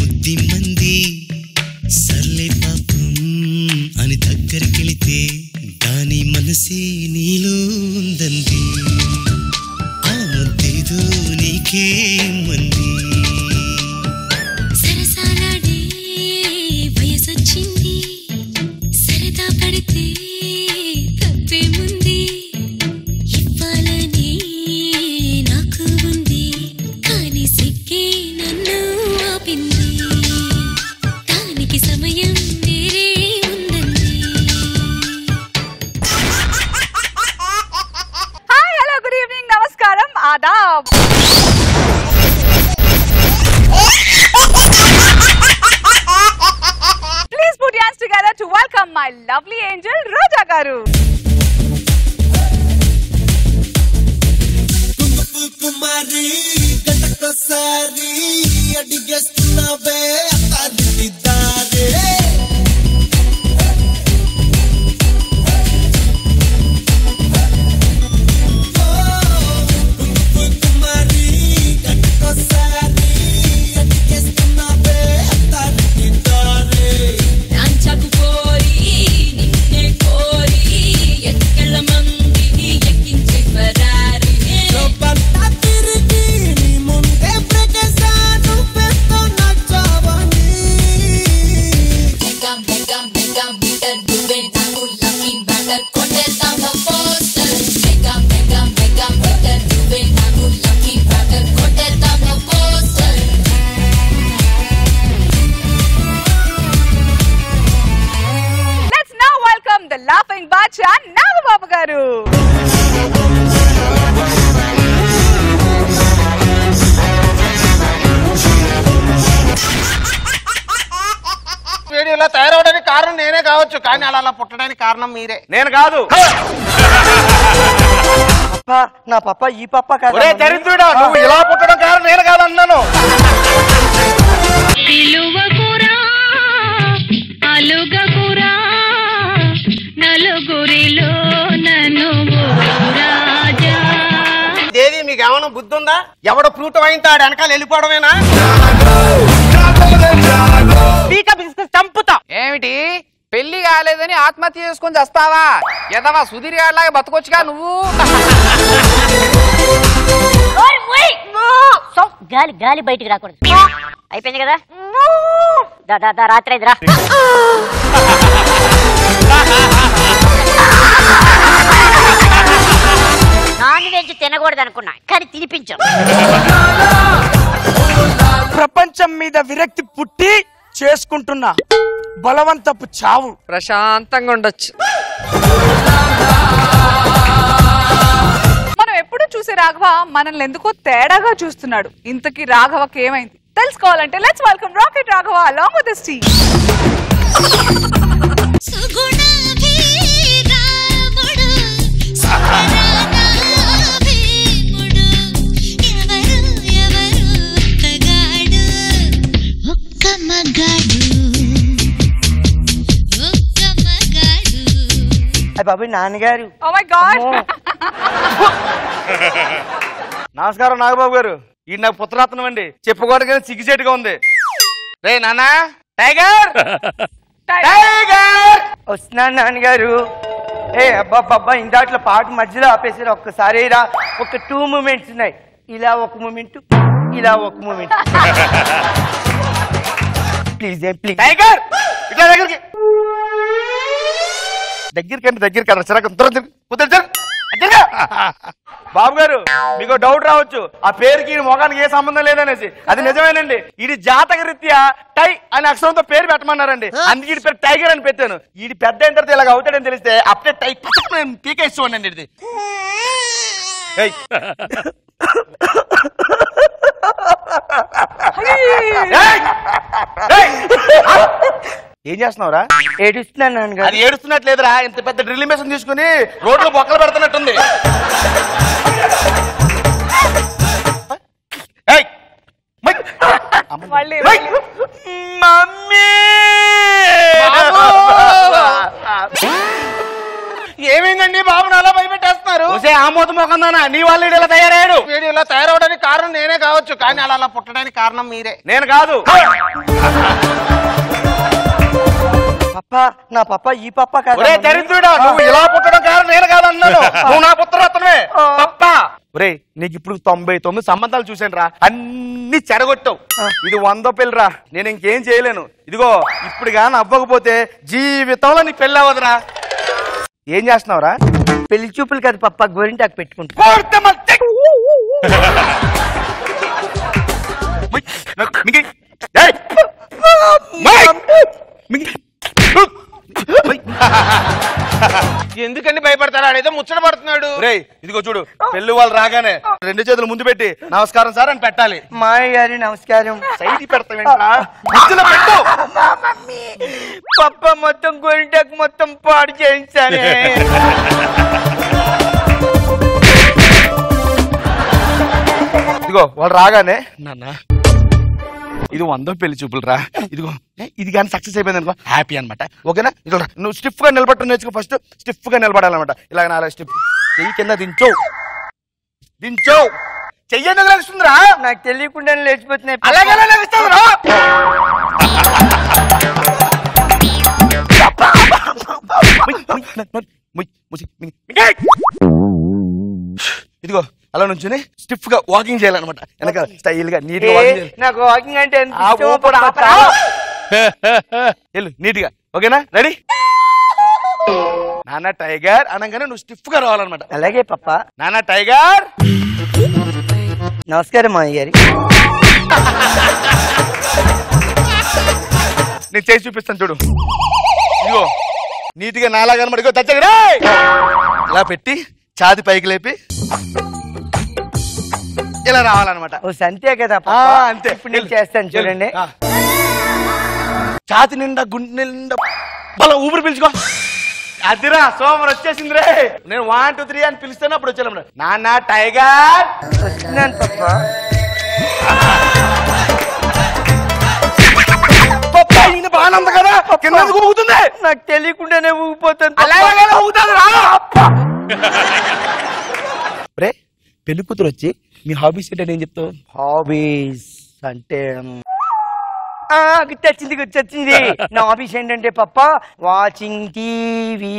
ముద్ది మంది సర్లే పాపం అని దగ్గరికెళితే దాని మనసే నీలో ఉందంది ఆ ముద్దేదో నీకే మంది సరసాలాడే వయసొచ్చింది సరదా పడితే తప్పేముంది ఇవ్వాలని నాకు ఉంది కానీ సిగ్గే నన్ను ఆపింది దానికి సమయం వేరే ఉందండి. హాయ్ హలో గుడ్ ఈవినింగ్ నమస్కారం Aadab. Please put your hands together to welcome my lovely angel Roja garu. కుమారి గంటకోసారి అడిగేస్తున్నావే అత్తారింటిదారే కుమారి గంటకోసారి అడిగేస్తున్నావే అత్తారింటిదారే రాంచకు కోరి నిన్నే కోరి ఎక్కల మంది ఎక్కించి పరారి లోపల తిరిగి నీ ముందే బ్రేకేసాను పెద్ద నచ్చావని మెగా మీటర్ దువే నాకు లక్కీ బ్యాటర్ కొట్టేద్దాం పోస్టర్ మెగా మీటర్ దువే నాకు లక్కీ బ్యాటర్ కొట్టేద్దాం poster. Let's now welcome the laughing bacha Nagababu garu. వీడియోలో తయారవడానికి కారణం నేనే కావచ్చు, కానీ అలా పుట్టడానికి కారణం మీరే, నేను కాదు. నా పప్ప ఈ పప్ప కాదు. ఒరే దరిద్రుడా, నువ్వు ఇలా పుట్టడం కారణం నేను కాదు అన్నాను. పిలువకురా అలుగకురా నలుగురిలో నన్ను రాజా. దేవి మీకు ఏమైనా బుద్ధి ఉందా? ఎవడో ఫ్రూట్ వాయింతా వెనకాల వెళ్ళిపోవడమేనా? చంపుతా. ఏమిటి పెళ్లి కాలేదని ఆత్మహత్య చేసుకొని చస్తావా? ఎదవా సుధీర్ గారిలాగా బతకొచ్చుగా నువ్వు. గాలి గాలి బయటికి రాకూడదు. అయిపోయింది కదా, రాత్రి అయిందిరా. నాన్ వెజ్ తినకూడదు అనుకున్నా, కానీ తినిపించాం. ప్రపంచం మీద విరక్తి పుట్టి చేసుకుంటున్నా బలవంతపు చావు. ప్రశాంతంగా ఉండొచ్చు. మనం ఎప్పుడు చూసే రాఘవ మనల్ని ఎందుకో తేడాగా చూస్తున్నాడు. ఇంతకీ రాఘవకి ఏమైంది తెలుసుకోవాలంటే let's welcome rocket Raghava along with his team. బాబు నాన్నగారు. Oh my god. నమస్కారం నాగబాబు గారు. ఈ నాకు పుత్రరత్నం అండి, చెప్పుకోవడానికి సిగ్గుచేటుగా ఉంది. రే నాన్న టైగర్ టైగర్ వస్తున్నాను నాన్నగారు. ఏ అబ్బా ఇందాట్లో పాట మధ్యలో ఆపేసారు. ఒక్కసారి రా, ఒక 2 మూమెంట్స్ ఉన్నాయి. ఇలా ఒక మూమెంట్, ఇలా ఒక మూమెంట్. ప్లీజ్ ప్లీజ్ టైగర్ ఇట్లా దగ్గరికి దగ్గరికి బాబు గారు మీకు డౌట్ రావచ్చు, ఆ పేరుకి మొగానికి ఏ సంబంధం లేదనేసి. అది నిజమేనండి. ఇది జాతక రీత్యా టై అనే అక్షరంతో పేరు పెట్టమన్నారండి, అందుకే ఈ పేరు టైగర్ అని పెట్టాను. ఈ పెద్ద అయిన తర్వాత ఇలాగ అవుతాడని తెలిస్తే అప్పుడే టై పీకేసి చూడండి. ఇది ఏం చేస్తున్నావురా? ఏడుస్తున్నాను నాన్నగారు. అది ఏడుస్తున్నట్లేదురా, ఇంత పెద్ద డ్రిల్ మెషిన్ తీసుకుని రోడ్లో బొక్కలు పెడుతున్నట్టుంది. మమ్మీ ఏమైందండి బాబుని అలా భయపెట్టేస్తున్నారు? ఆమోద మొకందానా నీ వల్ల ఇలా తయారయ్యాడు. వీడు ఇలా తయారవడానికి కారణం నేనే కావచ్చు, కానీ అలా పుట్టడానికి కారణం మీరే. నేను కాదు. పప్ప నా పప్ప ఈ పప్ప కాదు. ఒరే దరిద్రుడా, నువ్వు ఇలా పుట్టడం కారణం నేను కాదు అన్నాను. నువ్వు నా పుత్రరత్నమే పప్ప. ఒరే నీకు ఇప్పుడు 99 సంబంధాలు చూసాను రా, అన్ని చెడగొట్టావు. ఇది 100 పెళ్ళిరా, నేను ఇంకేం చేయలేను. ఇదిగో ఇప్పుడు కానీ అవ్వకపోతే జీవితంలో నీకు పెళ్ళి అవ్వదురా. ఏం చేస్తున్నావురా? పెళ్లి చూపులు కదా పప్ప, గోరింటాకు పెట్టుకుంటా. ఎందుకండి భయపడతారా? ఏదో ముచ్చట పడుతున్నాడు. ఇదిగో చూడు, పెళ్లి వాళ్ళు రాగానే 2 చేతులు ముందు పెట్టి నమస్కారం సార్ అని పెట్టాలి. మాయ గారి నమస్కారం. సైడ్ పెడతావేంట్రా? ముచ్చులో పెట్టు. పప్ప మొత్తం గోరింటాకు మొత్తం పాడు చేయించానే. ఇదిగో వాళ్ళు రాగానే నాన్న ఇది 100 పెళ్లి చూపులు రా, ఇదిగో ఇది కానీ సక్సెస్ అయిపోయింది అనుకో హ్యాపీ అనమాట. ఓకేనా? ఇదిగో నువ్వు స్టిఫ్ గా నిలబట్టు నేర్చుకో. ఫస్ట్ స్టిఫ్ గా నిలబడాలన్నమాట. ఇలాగ 4 స్టిఫ్ చెయ్యి కింద దించో, దించో. చెయ్యి లేస్తుందిరా. నాకు తెలియకుండా లేచిపోతున్నాయి. అలాగే లేస్తుందిరా. ఇదిగో అలా నుంచుని స్టిఫ్ గా వాకింగ్ చేయాలన్నమాట. వెనక స్టైల్ గా నీట్ గా వాకింగ్ చేయాలి. నాకు వాకింగ్ అంటే నీట్ గా. ఓకేనా? రెడీ? నాన్న టైగర్ అనగానే నువ్వు స్టిఫ్ గా రావాలన్నమాట. అలాగే పప్ప. నాన్న టైగర్. నమస్కారం మాయ గారి. నేను చేసి చూపిస్తాను చూడు. ఇదిగో నీట్ గా నాలాగా అనమాట. ఇగో దగ్గర ఇలా పెట్టి ఛాతి పైకి లేపి ఇలా రావాలన్నమాట. ఓ సంతే కదా. అంతే. ఇప్పుడు నేను చేస్తాను చూడండి. ఛాతి నిండా గుండె నిండా బలం ఊపిరి పిలుచుకో. అదిరా సోమవారం వచ్చేసింది రే. నేను 1 2 3 అని పిలుస్తాను అప్పుడు వచ్చాను. నాన్న టైగర్. వస్తున్నాను పప్ప. బాగా ఉంది కదా, కింద ఊగుతుంది. నాకు తెలియకుండానే ఊగిపోతుంది. అలాగే ఊగుతుంది రా. రే పెళ్లి కూతురు వచ్చి మీ హాబీస్ ఏంటంటే ఏం చెప్తావు? హాబీస్ అంటే గుర్తొచ్చింది. నా హాబీస్ ఏంటంటే పప్ప వాచింగ్ టీవీ,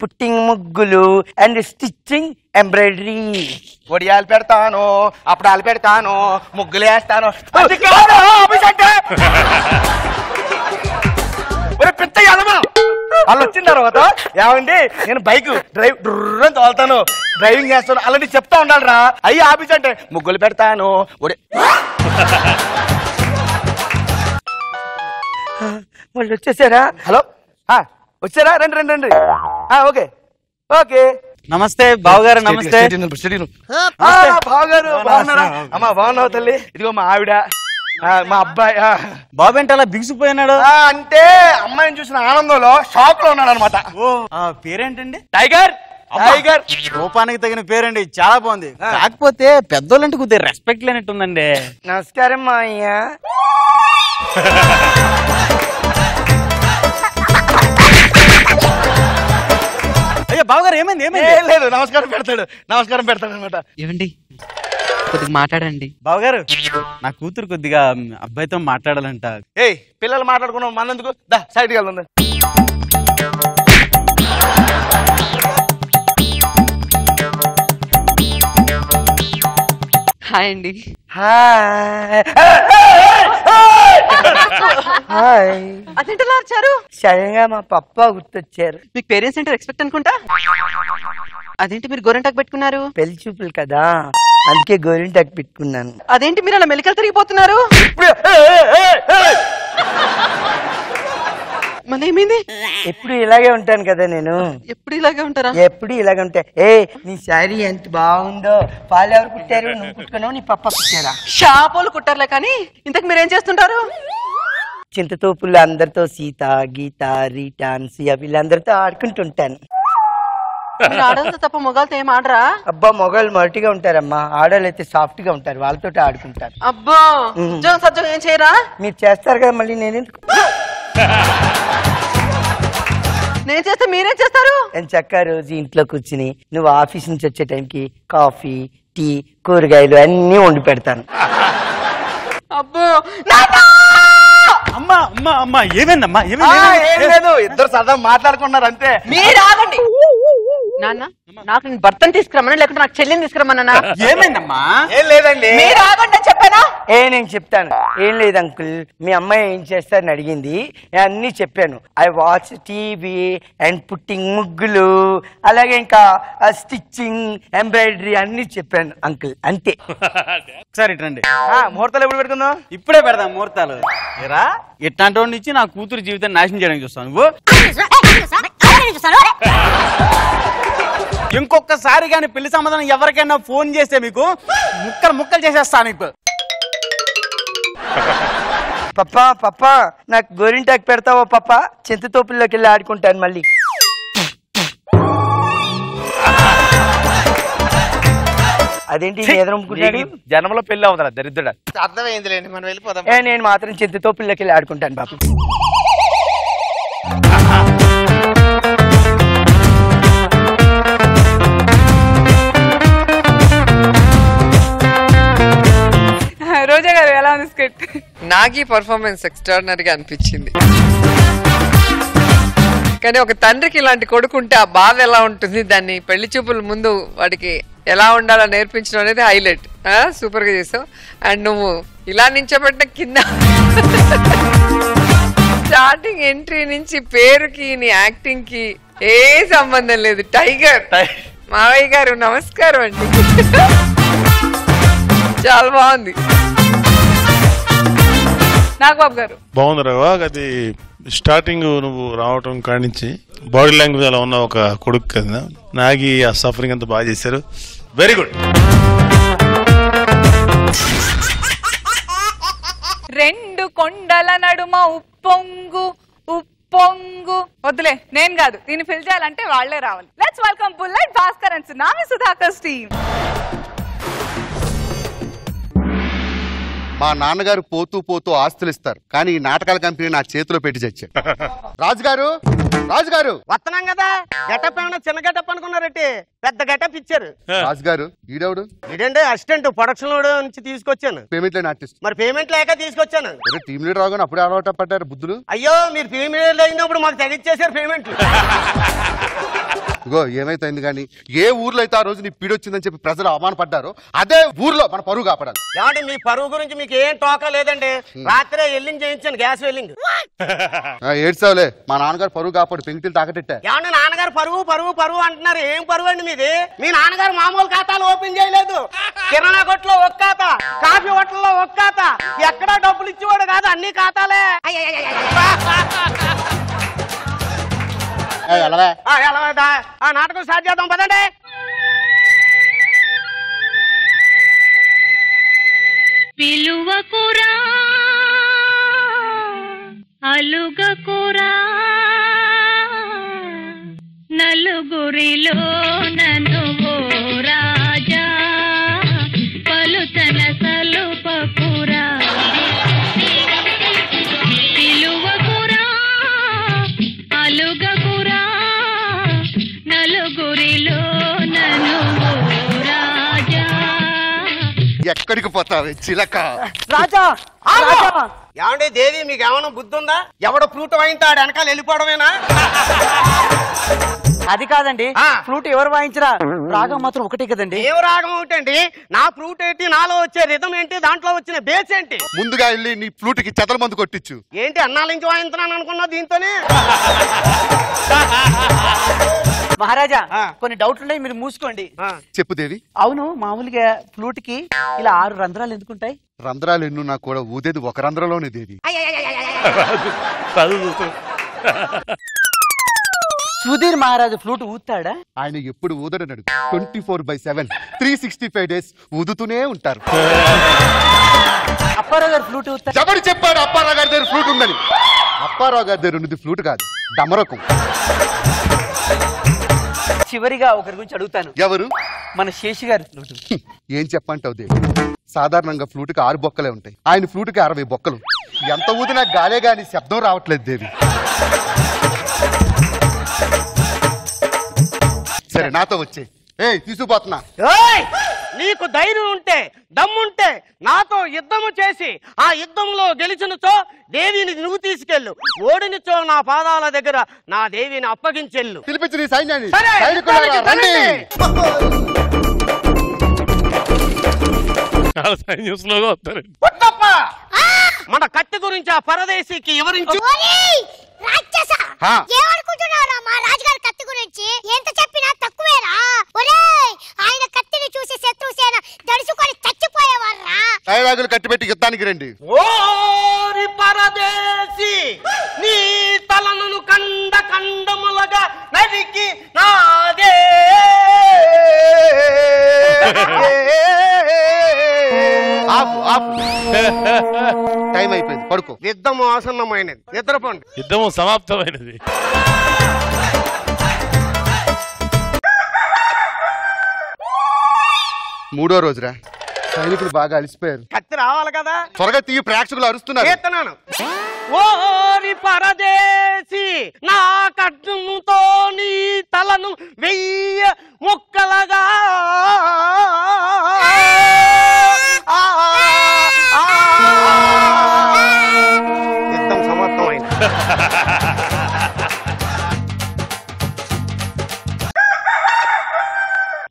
పుట్టింగ్ ముగ్గులు అండ్ స్టిచ్చింగ్, ఎంబ్రాయిడరీ. వడియాలు పెడతాను, అప్పుడాలు పెడతాను, ముగ్గులు వేస్తాను. అది కాదు హాబీస్ అంటే. పెద్ద వాళ్ళు వచ్చిన తర్వాత ఏమండి నేను బైక్ డ్రైవ్ డ్రని తోలుతాను, డ్రైవింగ్ చేస్తాను, అలాంటి చెప్తా ఉండాలి రా. అయ్యి ఆఫీస్ అంటే ముగ్గులు పెడతాను. వాళ్ళు వచ్చేసారా? హలో వచ్చారా? రండి రండి రండి. Okay okay. నమస్తే బావగారు. నమస్తే బావగారు. బాగున్నారా? అమ్మా బాగున్నావు తల్లి. ఇదిగో మా ఆవిడ, మా అబ్బాయి. బాబు అంటే అలా బిగుసిపోయినాడు. అంటే అమ్మాయిని చూసిన ఆనందంలో షాక్ లో ఉన్నాడు అనమాట. పేరేంటండి? టైగర్. టైగర్ రూపానికి తగిన పేరండి, చాలా బాగుంది. కాకపోతే పెద్దోళ్ళంటే కొద్దిగా రెస్పెక్ట్ లేనట్టుందండి. నమస్కారం మా అయ్య. అయ్యో బావగారు ఏమైంది? ఏమైంది? లేదు నమస్కారం పెడతాడు, నమస్కారం పెడతాడు అనమాట. ఏమండి కొద్దిగా మాట్లాడండి. బావగారు నా కూతురు కొద్దిగా అబ్బాయితో మాట్లాడాలంట. ఏయ్ పిల్లలు మాట్లాడుకున్నాం మనందుకు, దా సైడ్కి వెళ్దాం. హాయ్ అండి. హాయ్. అదేంటలా వచ్చారు? సడన్గా మా పప్ప గుర్తొచ్చారు. మీకు పేరెంట్స్ అంటే రెస్పెక్ట్ అనుకుంటా. అదేంటి మీరు గోరింటాకు పెట్టుకున్నారు? పెళ్లి చూపులు కదా, అందుకే గోరింటాకు పెట్టుకున్నాను. అదేంటి మీరు అలా మెలికలు తిరిగిపోతున్నారు? మన ఏమైంది? ఎప్పుడు ఇలాగే ఉంటాను కదా నేను. ఎప్పుడు ఇలాగే ఉంటారా? ఎప్పుడు ఇలాగే ఉంటా. నీ శారీ ఎంత బాగుందో. పాలు ఎవరు కుట్టారు? నువ్వు కుట్టుకున్నావు, నీ పప్ప కుట్టారా? షాపోలు కుట్టారులే కానీ ఇంతకు మీరేం చేస్తుంటారు? చింతతోపుల్లో అందరితో సీత, గీత, రీటా, అన్సూయ వీళ్ళందరితో ఆడుకుంటుంటాను. ఆడలతో తప్ప మొగాలతో ఏం ఆడరా? అబ్బా మొగాళ్ళు మొరటిగా ఉంటారమ్మా, ఆడవాళ్ళు అయితే సాఫ్ట్ గా ఉంటారు, వాళ్ళతో ఆడుకుంటారు. అబ్బా ఉద్యోగం సద్యోగం ఏం చేయరా? మీరు చేస్తారు కదా, మళ్ళీ నేనెందుకు? నేను చేస్తే మీరేం చేస్తారు? నేను చక్క రోజు ఇంట్లో కూర్చుని నువ్వు ఆఫీస్ నుంచి వచ్చే టైంకి కాఫీ టీ కూరగాయలు అన్నీ వండి పెడతాను. అబ్బో అమ్మా అమ్మా అమ్మా ఏమైందమ్మా? ఏం లేదు, ఇద్దరు సరదా మాట్లాడుకున్నారు అంతే. మీరు ఆగండి. నాన్న నాకు నేను భర్తను తీసుకురమ్మన్నా లేకుంటే నాకు చెల్లిని తీసుకురమ్మన్నా? ఏమైందమ్మా? ఏం లేదండి. మీరు ఆగండి చెప్పానా? నేను చెప్తాను. ఏం లేదు అంకుల్, మీ అమ్మాయి ఏం చేస్తారని అడిగింది, అన్నీ చెప్పాను. I watch TV and putting ముగ్గులు, అలాగే ఇంకా స్టిచ్చింగ్ ఎంబ్రాయిడరీ అన్ని చెప్పాను అంకుల్, అంతే. ఒకసారి ఇట్రండి. ముహూర్తాలు ఎప్పుడు పెడుతున్నావు? ఇప్పుడే పెడదాం ముహూర్తాలు. ఏరా ఇట్లాంటి వాడి నుంచి నా కూతురు జీవితాన్ని నాశనం చేయడానికి చూస్తాను. నువ్వు ఇంకొకసారి కానీ పెళ్లి సంబంధం ఎవరికైనా ఫోన్ చేస్తే మీకు ముక్కలు ముక్కలు చేసేస్తా మీకు. పప్పా పప్పా నాకు గోరింటాకు పెడతావా పప్పా? చింతతోపుల్లోకి వెళ్ళి ఆడుకుంటాను మళ్ళీ. అదేంటి ఎదురమ్ముకుంటాడు? జన్మలో పెళ్లి అవుతారా దరిద్రుడా? అర్థమైందిలేండి, మనం వెళ్ళిపోదాం. నేను మాత్రం చింతతోపుల్లోకి వెళ్ళి ఆడుకుంటాను బాబు. రోజా గారు ఎలా ఉంది స్కిట్? నాకు ఈ పర్ఫార్మెన్స్ ఎక్స్ట్రాడినరీగా అనిపించింది. కానీ ఒక తండ్రికి ఇలాంటి కొడుకుంటే ఆ బాధ ఎలా ఉంటుంది, దాన్ని పెళ్లి చూపుల ముందు వాడికి ఎలా ఉండాలో నేర్పించడం అనేది హైలైట్. సూపర్ గా చేసావు. అండ్ నువ్వు ఇలా నించోబెట్టిన కింద స్టార్టింగ్ ఎంట్రీ నుంచి పేరుకి నీ యాక్టింగ్ కి ఏ సంబంధం లేదు. టైగర్ మావయ్య గారు నమస్కారం అండి. చాలా బాగుంది. నాగబాబు గారు బాగుంది రావా. అది స్టార్టింగ్ నువ్వు రావటం కాడి నుంచి బాడీ లాంగ్వేజ్ అలా ఉన్న ఒక కొడుకు కదా, నాగి ఆ సఫరింగ్ అంతా బాగా చేశారు. Very good. రెండు కొండల నడుమ ఉప్పొంగు ఉప్పొంగు. వద్దులే, నేను కాదు, దీన్ని ఫిల్ చేయాలంటే వాళ్లే రావాలి. Let's welcome bullet Bhaskar and tsunami Sudhakar team. మా నాన్నగారు పోతూ పోతూ ఆస్తులు ఇస్తారు, కానీ ఈ నాటకాల కంపెనీ నా చేతిలో పెట్టి చచ్చాడు. రాజుగారు రాజుగారు వస్తున్నాం కదా. గెటప్ ఏమన్నా చిన్న గెటప్ అనుకున్నారట్టి, పెద్ద గెటప్ ఇచ్చారు. రాజుగారు ఈడవుడు ఇదేంటే అసిస్టెంట్ ప్రొడక్షన్ నుంచి తీసుకొచ్చాను. పేమెంట్ లేని ఆర్టిస్ట్. మరి పేమెంట్ లేక తీసుకొచ్చాను. టీమ్ లీడర్ రాగానే అప్పుడే అలవాటు పడ్డారు బుద్ధులు. అయ్యో మీరు పేమెంట్ అయినప్పుడు మాకు తగ్గించేశారు పేమెంట్. ఇగో ఏమైతుంది కానీ ఏ ఊర్లో అయితే ఆ రోజు నీ పీడొచ్చిందని చెప్పి ప్రజలు అవమానపడ్డారో అదే ఊర్లో మన పరువు కాపాడాలి. ఏమంటే మీ పరువు గురించి మీకు ఏం టోకా లేదండి. రాత్రే వెల్లింగ్ చేయించాను, గ్యాస్ వెల్లింగ్. ఏడ్చావులే, మా నాన్నగారు పరువు కాపాడు పెంకుటిలు తాకటెట్టా. ఏమంటే నాన్నగారు పరువు పరువు పరువు అంటున్నారు. ఏం పరువు అండి మీది? మీ నాన్నగారు మామూలు ఖాతాలు ఓపెన్ చేయలేదు. కిరాణా కొట్లో ఒక ఖాతా, కాఫీ హోటల్లో ఒక ఖాతా, ఎక్కడా డబ్బులు ఇచ్చేవాడు కాదు, అన్ని ఖాతాలే. నాటకం స్టార్ట్ చేద్దాం పదండి. పిలువకురా అలుగకురా నలుగురిలో నన్ను రాజా పలుతన సలుపకురా. పిలువకురా అలుగకురా నలుగురిలో నన్ను రాజా. ఎక్కడికి పోతావు చిలక? రాజా ఏమండి దేవి, మీకు ఏమైనా బుద్ధి ఉందా? ఎవడ ఫ్లూట్ వాయించాడు వెనకాల వెళ్ళిపోవడమేనా? అది కాదండి, ఫ్లూట్ ఎవరు వాయించరా, రాగం మాత్రం ఒకటే కదండి. ఏం రాగం ఒకటండి? నా ఫ్లూట్ ఏంటి, నాలో వచ్చే రిథం ఏంటి, దాంట్లో వచ్చిన బేస్ ఏంటి? ముందుగా వెళ్ళి నీ ఫ్లూట్ కి చెదల మందు కొట్టించు. ఏంటి అన్నాల నుంచి వాయించున్నాను అనుకున్నా దీంతోనే? మహారాజా కొన్ని డౌట్లు ఉన్నాయి, మీరు మూసుకోండి. చెప్పు దేవి. అవును, మామూలుగా ఫ్లూట్ కి ఇలా 6 రంధ్రాలు ఎందుకుంటాయి? రంధ్రాలు ఎన్ను నాకు కూడా ఊదేది ఒక రంధ్రంలోనే దేవి. సుధీర్ మహారాజు ఫ్లూట్ ఊతాడా? ఆయన ఎప్పుడు ఊదడనడు. 24/7 365 days ఊదుతూనే ఉంటారు. అప్పారావు గారు ఫ్లూట్ ఊతాడు. ఎవరు చెప్పాడు అప్పారావు గారి దగ్గర ఫ్లూట్ ఉందని? అప్పారావు గారి దగ్గర ఉన్నది ఫ్లూట్ కాదు, డమరకం. చివరిగా ఒకరి గురించి అడుగుతాను. ఎవరు? మన శేషి గారి ఫ్లూట్. ఏం చెప్పంటావు దేవి? సాధారణంగా ఫ్లూట్ కి 6 బొక్కలే ఉంటాయి, ఆయన ఫ్లూట్ కి 60 బొక్కలు. ఎంత ఊదినా గాలే గాని శబ్దం రావట్లేదు దేవి. సరే నాతో వచ్చే. తీసుకుపోతున్నా. నీకు ధైర్యం ఉంటే దమ్ముంటే నాతో యుద్ధము చేసి ఆ యుద్ధంలో గెలిచినచో దేవిని నువ్వు తీసుకెళ్ళు, ఓడినచో నా పాదాల దగ్గర నా దేవిని అప్పగించెళ్ళు. పిలిపించు నీ సైన్యాన్ని. సరే, రండి. మన కత్తి గురించి ఆ పరదేశీకి వివరించు. ఏమనుకుంటున్నారా మా రాజుగారి కత్తి గురించి? ఎంత చెప్పినా తక్కువేరా. ఒరేయ్, ఆయన కత్తిని చూసి శత్రుసేన దడుచుకొని చచ్చిపోయేవారా. డైలాగులు కట్టిపెట్టి యుద్ధానికి రండి. ఓరి పరదేశీ, నీ తలను కండ కండములుగా నరికి నాదే. ఆపు ఆపు. టైం అయిపోయింది, పడుకో. యుద్ధము ఆసన్నమైనది, నిద్రపోండి. యుద్ధము సమాప్తమైనది. మూడో రోజురా. సైనికులు బాగా అలసిపోయారు. కత్తి రావాలి కదా. త్వరగా తీయి, ప్రేక్షకులు అరుస్తున్నారు. చేస్తున్నాను. ఓరి పరదేశీ, నా కట్టుతో నీ తలను 1000 ముక్కలుగా యుద్ధం సమాప్తమైంది.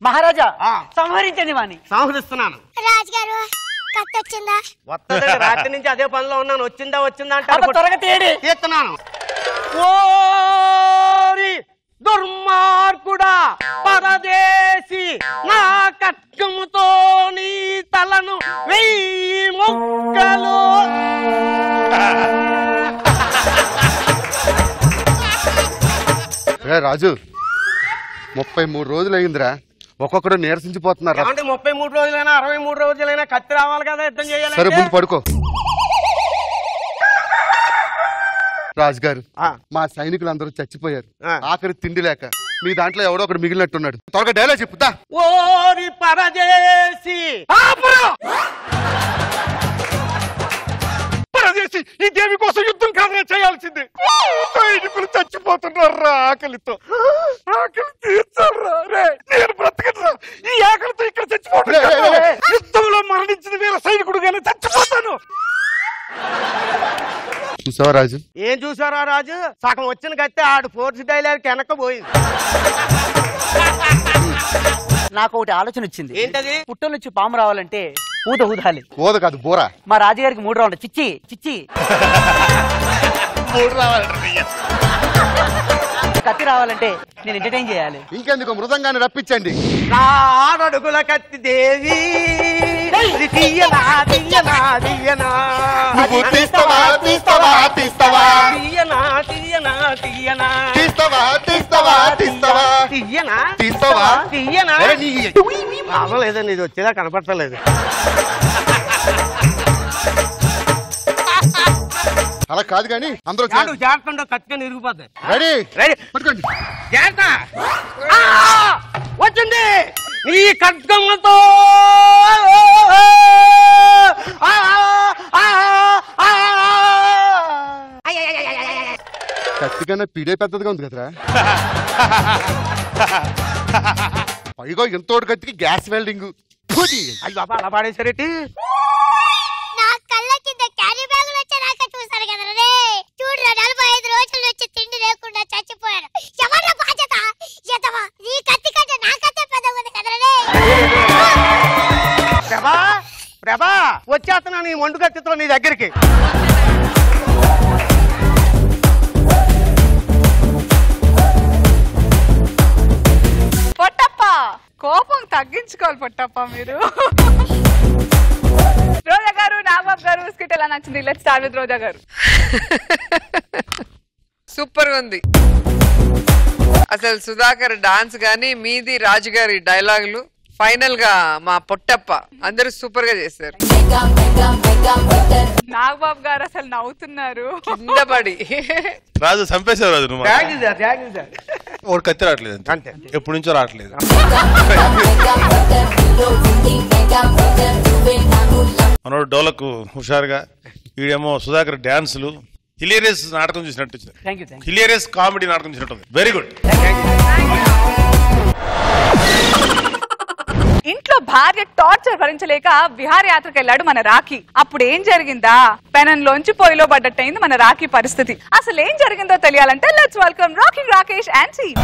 మహారాజా సంహరించండి వాణ్ణి. సంహరిస్తున్నాను. రాజుగారు కత్తి వచ్చిందా? వస్తుంది, రాత్రి నుంచి అదే పనిలో ఉన్నాను. వచ్చిందా వచ్చిందా అబ్బా, త్వరగా తీయండి. తీస్తున్నాను. ఓరి దుర్మార్గుడా పరదేశీ, నా కట్టుముతో నీ తలను 1000 ముక్కలు. రాజు 33 రోజులు అయిందిరా. ఒక్కొక్కడు నీరసించిపోతున్నారు. 33 రోజులైనా 63 రోజులైనా కత్తి రావాలి కదా యుద్ధం చేయాలి. సరే ముందు పడుకో. రాజుగారు, మా సైనికులు అందరూ చచ్చిపోయారు. ఆఖరి తిండి లేక మీ దాంట్లో ఎవడో ఒకడు మిగిలినట్టున్నాడు. త్వరగా డైలాగ్ చెప్పుతా. ఓరి పరదేశీ, పరదేశీ, ఈ దేవి కోసం యుద్ధం కాదని చేయాల్సింది. సైనికులు చచ్చిపోతున్నారా ఆకలితో. ఆకలి తీర్చారా రే, నేను బ్రతకరా ఈ ఆకలితో. ఇక్కడ చచ్చిపోతాను. యుద్ధంలో మరణించిన వీర సైనికుడుగానే చచ్చిపోతాను. చూసావా రాజు? ఏం చూసారా రాజు? సగం వచ్చిన కత్తి ఆడు ఫోర్స్ డైలాగ్ వెనక్కపోయింది. నాకు ఒకటి ఆలోచన వచ్చింది. ఏంటది? పుట్టల నుంచి పాము రావాలంటే ఊద ఊదాలి. ఊద కాదు, బోరా. మా రాజుగారికి 3 రౌండ్లు. చిచ్చి చిచ్చి. 3 రావాలి. కత్తి రావాలంటే నేను ఎంటర్టైన్ చేయాలి. ఇంకెందుకు, మృదంగాన్ని రప్పించండి. నా 6 అడుగుల కత్తి దేవి, తీయనా తీయనా తీయనా. నువ్వు తీస్తావా తీస్తావా తీస్తావా తీయనా తీయనా తీయనా. తీస్తావా తీస్తావా తీస్తావా తీయనా తీస్తావా తీయనా. అవ్వలేదండి, ఇది వచ్చేలా కనపడతలేదు. అలా కాదు కానీ అందరూ జాగ్రత్త, కత్తిగా ఇరిగిపోతాయి. రెడీ రెడీ, పట్టుకోండి. జాగ్రత్త. వచ్చింది నీ ఖడ్గంతో. కత్తి కన్నా పీడే పెద్దదిగా ఉంది కదరా. పైగా ఎంతోడు కత్తికి గ్యాస్ వెల్డింగ్. అయ్యో అలా పాడేసరేటి. నా కళ్ళ కింద క్యారీ బ్యాగులు వచ్చాక చూసారు కదా రే. చూడరా, 45 రోజుల నుంచి తిండి లేకుండా చచ్చిపోయాడు. ఎవరి బాధ్యత? ఎదవా, నీ కత్తి కంటే నా కత్తి పెద్దగా ఉంది కదా రే. ప్రభా ప్రభా, వచ్చేస్తున్నాను ఈ మొండు కత్తితో నీ దగ్గరికి. పొట్టప్ప, కోపం తగ్గించుకోవాలి పొట్టప్ప మీరు. రోజా గారు, నాగబాబు గారు స్కిట్ ఎలా నచ్చింది? లెట్స్ స్టార్ట్ విత్ రోజా గారు. సూపర్ గా ఉంది అసలు. సుధాకర్ డాన్స్ గానీ, మీది రాజుగారి డైలాగులు, ఫైనల్ గా మా పొట్టప్ప, అందరూ సూపర్ గా చేశారు. నాగబాబు గారు అసలు నవ్వుతున్నారు కింద పడి. రాజు చంపేశావు రాజు. నువ్వు ఒకటి కత్తి రావట్లేదు అంతే, ఎప్పటి నుంచో రావట్లేదు. మనోడు డోలకు హుషారుగా, వీడేమో సుధాకర్ డాన్సులు. హిలేరియస్ నాటకం చూసినట్టు, హిలేరియస్ కామెడీ నాటకం చూసినట్టు. Very good. ఇంట్లో భార్య టార్చర్ భరించలేక విహారయాత్రకు వెళ్ళాడు మన రాఖీ. అప్పుడు ఏం జరిగిందా? పెనంలోంచి పొయ్యిలో పడ్డట్టయింది మన రాఖీ పరిస్థితి. అసలు ఏం జరిగిందో తెలియాలంటే let's welcome Rakhi Rakesh and team.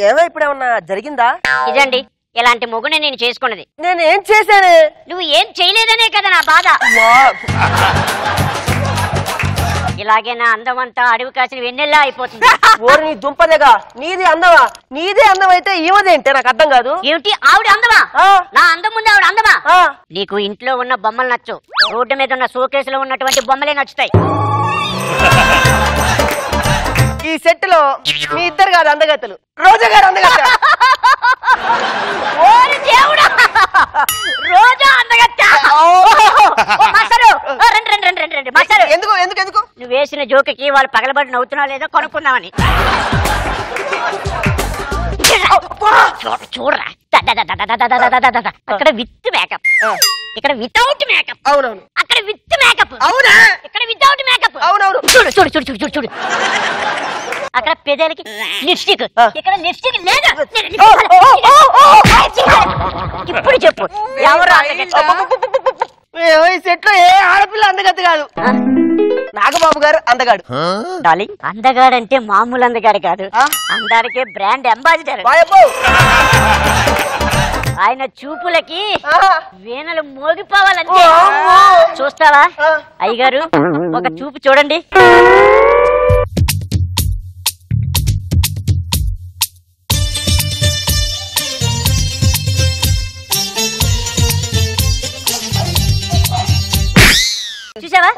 ఏమో ఇప్పుడేమన్నా జరిగిందా? ఇదండి ఇలాంటి మొగునే నేను చేసుకున్నది. నేనేం చేశానే? నువ్వు ఏం చేయలేదనే కదా నా బాధ. ఇలాగే నా అందం అంతా అడవి కాసిన వెన్నెల్లా అయిపోతుంది. ఓరి నీ దుంపదేగా, నీది అందమా? నీదే అందం అయితే ఈవదేంటే నాకు అర్థం కాదు. ఏమిటి ఆవిడ అందమా? నా అందం ముందు ఆవిడ అందమా? నీకు ఇంట్లో ఉన్న బొమ్మలు నచ్చు, రోడ్డు మీద ఉన్న షోకేసులో ఉన్నటువంటి బొమ్మలే నచ్చుతాయి. ఈ సెట్ లో మీ ఇద్దరు కాదు అందగత్తలు, రోజా గారు అందగత్త. ఓరి దేవుడా, రోజా అందగత్త. ఎందుకు ఎందుకు ఎందుకు నువ్వు వేసిన జోకకి వాళ్ళు పగలబడి నవ్వుతున్నా లేదో కొనుక్కుందామని. చూడరా, అక్కడ విత్ మేకప్, ఇక్కడ వితౌట్ మేకప్. అవునవును. అక్కడ విత్ మేకప్. అవునా? ఇక్కడ వితౌట్ మేకప్. అవునవును. చూడు చూడు చూడు చూడు చూడు చూడు. అక్కడ పెదాలకి లిప్స్టిక్, ఇక్కడ లిప్స్టిక్ లేదు. ఇప్పుడు చెప్పు ఎవరు ఈ సెట్ లో ఏ ఆడపిల్ల అందగత్త కాదు. నాగబాబు గారు అందగాడు. డార్లింగ్, అందగాడంటే మామూలు అందగాడు కాదు, అందానికే బ్రాండ్ అంబాసిడర్. ఆయన చూపులకి వీణలు మోగిపోవాలంటే. చూస్తావా అయ్యగారు? ఒక చూపు చూడండి. చూసావా?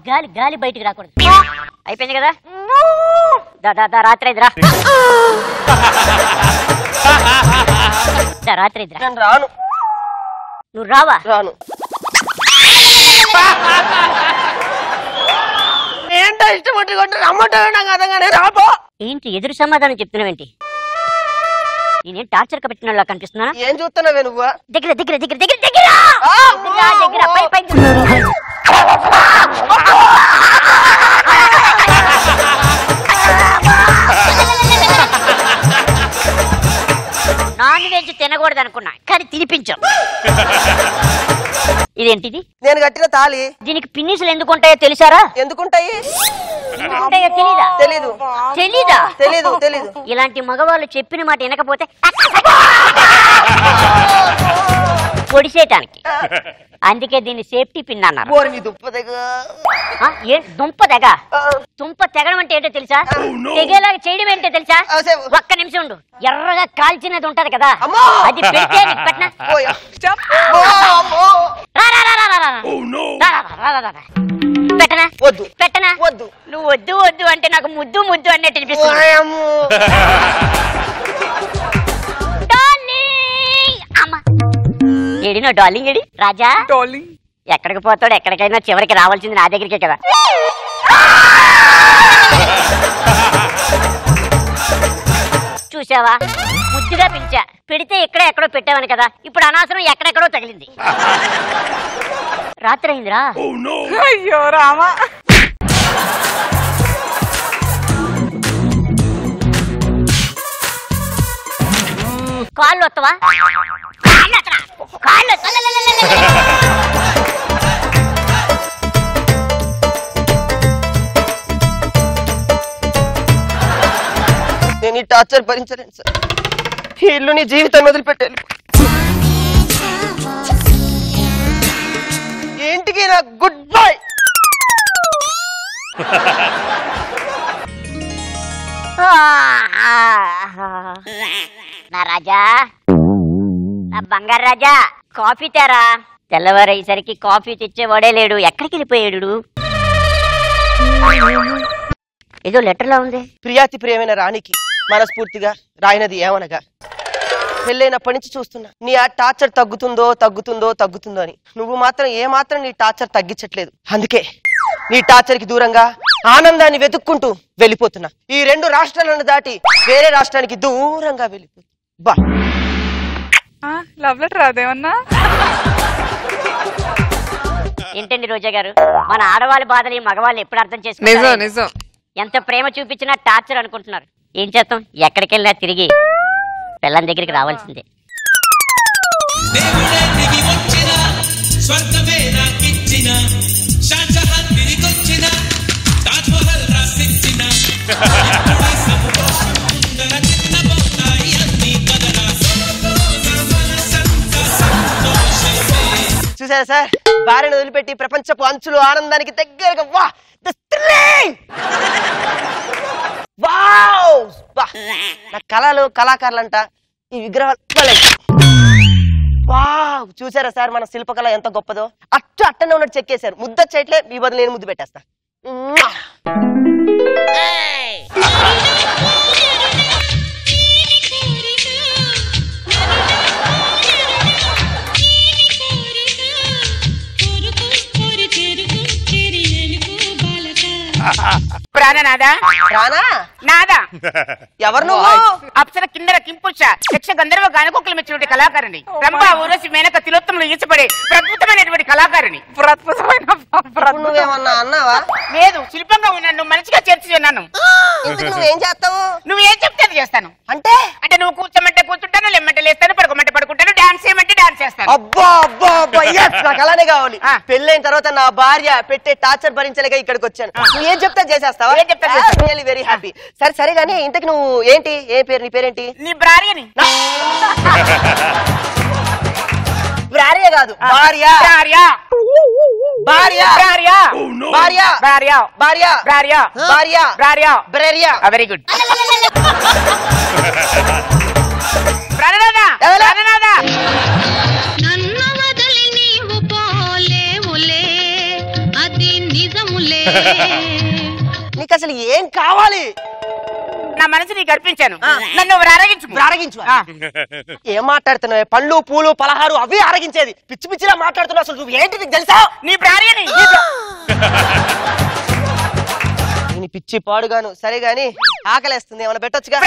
గాలి గాలి బయటికి రాకూడదు. అయిపోయింది కదా, రాత్రి ఇదిరా, రాత్రి ఇదిరా. రాను. నువ్వు రావా? రాను. ఏంటో ఇష్టం కొట్టి రమ్మంటే రాబో. ఏంటి ఎదురు సమాధానం చెప్తున్నావేంటి? నేనేం టార్చర్ గా పెట్టిన కనిపిస్తున్నా? ఏం చూస్తున్నావే నువ్వు? దగ్గర దగ్గర దగ్గర దగ్గర దగ్గర దగ్గర పై పై. నాన్ వెజ్ తినకూడదు అనుకున్నా, కానీ తినిపించాం. ఇదేంటిది? నేను కట్టిన తాళి. దీనికి పిన్నిసులు ఎందుకు ఉంటాయో తెలుసారా? ఎందుకుంటాయి? తెలీదా? తెలీదు. తెలీదా? తెలీదు. తెలీదు. ఇలాంటి మగవాళ్ళు చెప్పిన మాట వినకపోతే పొడిసేయటానికి. అందుకే దీన్ని సేఫ్టీ పిన్ అన్నారు. దుంప తెగ. దుంప తెగడం అంటే ఏంటో తెలుసా? తెగేలాగా చేయడం ఏంటో తెలుసా? ఒక్క నిమిషం ఉండు. ఎర్రగా కాల్చినది ఉంటది కదా, అది పెడితే పెట్టనా? పెట్టనా? వద్దు. పెట్టనా? వద్దు. నువ్వు వద్దు వద్దు అంటే నాకు ముద్దు ముద్దు అన్నట్టు అనిపిస్తుంది. ఏడి నా డార్లింగ్, ఏడి రాజా? డార్లింగ్ ఎక్కడికి పోతాడు? ఎక్కడికైనా చివరికి రావాల్సింది నా దగ్గరికే కదా. చూసావా, ముద్దుగా పిలిచా, పెడితే ఎక్కడ ఎక్కడో పెట్టావని కదా, ఇప్పుడు అనవసరం ఎక్కడెక్కడో తగిలింది. రాత్రి అయిందిరా. అయ్యో రామా. కాళ్ళు వస్తావా? కాళ్ళు నేను ఈ టార్చర్ భరించలేను సార్. ఈ ఇల్లు నీ జీవితాన్ని వదిలిపెట్టాలి. ఇంటికి నా గుడ్ బై. నా రాజా, నా బంగారు రాజా, కాఫీ తేరా. తెల్లవారయ్యేసరికి కాఫీ తెచ్చేవాడే లేడు, ఎక్కడికి వెళ్ళిపోయాడు? ఏదో లెటర్ లా ఉంది. ప్రియాతి ప్రియమైన రాణికి మనస్ఫూర్తిగా రాయినది ఏమనగా, పెళ్ళైనప్పటి నుంచి చూస్తున్నా నీ ఆ టార్చర్ తగ్గుతుందో అని. నువ్వు మాత్రం ఏమాత్రం నీ టార్చర్ తగ్గించట్లేదు. అందుకే నీ టార్చర్ కి దూరంగా ఆనందాన్ని వెతుక్కుంటూ వెళ్ళిపోతున్నా. ఈ 2 రాష్ట్రాలను దాటి వేరే రాష్ట్రానికి దూరంగా వెళ్ళిపోతున్నా. బా లవ్ లెటర్ అదేమన్నా? ఏంటండి రోజా గారు, మన ఆడవాళ్ళ బాధని మగవాళ్ళు ఎప్పుడు అర్థం చేసుకుంటారు? ఎంత ప్రేమ చూపించినా టార్చర్ అనుకుంటున్నారు. ఏం చేస్తాం, ఎక్కడికి వెళ్ళినా తిరిగి పిల్లం దగ్గరికి రావాల్సిందే. చూసారా సార్, భార్యను వదిలిపెట్టి ప్రపంచపు అంచులు ఆనందానికి దగ్గరగా వా ద థ్రిల్లింగ్ వావ్ నా కళలు కళాకారులంట ఈ విగ్రహాలు. వావ్ చూసారా సార్, మన శిల్పకళ ఎంత గొప్పదో. అట్టనే ఉన్నట్టు చెక్కేశారు. ముద్ద చేయట్లే, మీ బదులు నేను ముద్దు పెట్టేస్తా. ప్రాణనాదా ప్రాణా నాదా ఎవరు నువ్వు? అప్సర కిన్నెర కింపురుష యక్ష గంధర్వ గానకోకిల మెచ్చినటువంటి కళాకారిణి. రంభ ఊరసి మేనక తిలోత్తములు ఈచబడే ప్రద్భుతమైనటువంటి కళాకారిణి. నువ్వేమన్నా అన్నావా? లేదు, శిల్పంగా ఉన్నాను. నువ్వు మంచిగా చేర్చున్నాను. నువ్వేం చేస్తావు? నువ్వేం చెప్తే అది చేస్తాను. అంటే నువ్వు కూర్చోమంటే కూర్చుంటాను, లెమ్మంటే లేస్తాను, పడుకోమంటే పడుకుంటాను, డాన్స్ చేయమంటే డాన్స్ చేస్తాను. అబ్బా అబ్బా అబ్బా నాకు అలానే కావాలి. పెళ్ళైన తర్వాత నా భార్య పెట్టే టార్చర్ భరించలేక ఇక్కడికి వచ్చాను. నువ్వు ఏం చెప్తా చేసేస్తావా? Really very happy. సరే సరే గానీ ఇంతకు నువ్వు ఏంటి, ఏ పేరు, నీ పేరేంటి? నీ భార్యని. భార్య కాదు, భార్య భార్య భార్య భార్య భార్య భార్య భార్య భార్య భార్య భార్య భార్య. Very good. నన్ను వదిలి నీవు పోలేవులే, అది నిజములే. నీకు అసలు ఏం కావాలి? నా మనసు నీకు అర్పించాను, నన్ను అరగించు. ఏం మాట్లాడుతున్నావు? పళ్ళు పూలు పలహారు అవి అరగించేది. పిచ్చి పిచ్చిలా మాట్లాడుతున్నావు. అసలు నువ్వు ఏంటి, నీకు తెలుసా? నీ భార్యని. నేను పిచ్చి పాడుగాను. సరే గాని ఆకలేస్తుంది, ఏమైనా పెట్టొచ్చుగా?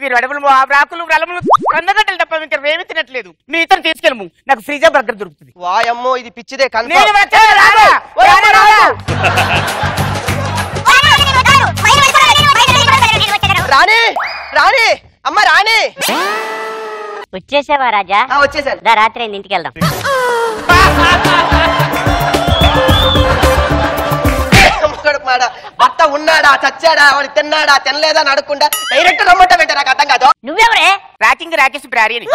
మీరు అడవులు ఆకులు రలములు కందగడ్డలు తప్ప ఇంకా ఏమి తినట్లేదు. మీ ఇతను తీసుకెళ్ళము, నాకు ఫ్రీజా బర్గర్ దొరుకుతుంది. వాయమ్మో ఇది పిచ్చిదే. రాణి రాణి అమ్మ రాణి, వచ్చేసావా రాజా? వచ్చేసాను. రాత్రి అయింది, ఇంటికి వెళ్దాం. భర్త ఉన్నాడా చచ్చాడా, వాడు తిన్నాడా తినలేదా అని అడగకుండా డైరెక్ట్ రమ్మంటా వెంట. నాకు అర్థం కాదు. నువ్వెవరే? రాకింగ్ రాకేష్ భార్యని.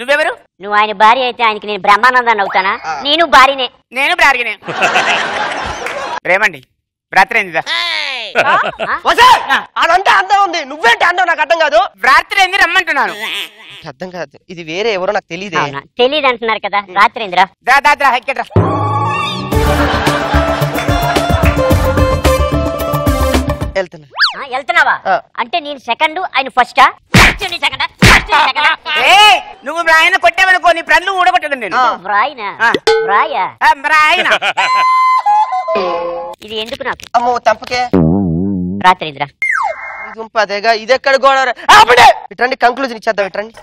నువ్వెవరు? నువ్వు ఆయన భార్య అయితే ఆయనకి నేను బ్రహ్మానందాన్ని అవుతానా? నేను భార్యనే. నేను భార్యనే. ప్రేమండి రాత్రి అయిందిదా? అదంతా అందం ఉంది, నువ్వేంటి అందం నాకు అర్థం కాదు. రాత్రి అయింది రమ్మంటున్నాను. అర్థం కాదు, ఇది వేరే ఎవరో నాకు తెలియదే. తెలియదు అంటున్నారు కదా. రాత్రి అయిందిరా. ఇక్కడ వెళ్తున్నావా? అంటే నేను సెకండ్, ఆయన ఫస్టా? నువ్వు ఆయన కొట్టావనుకో, నీ ప్రజలు ఊడగొట్టదు. నేను ఇది ఎందుకు నాకు? అమ్మో తప్పకే. రాత్రి ఇంద్రా అదేగా, ఇది ఎక్కడ గోడ? ఇట్రండి కంక్లూజన్ ఇచ్చేద్దాం. ఇట్రండి.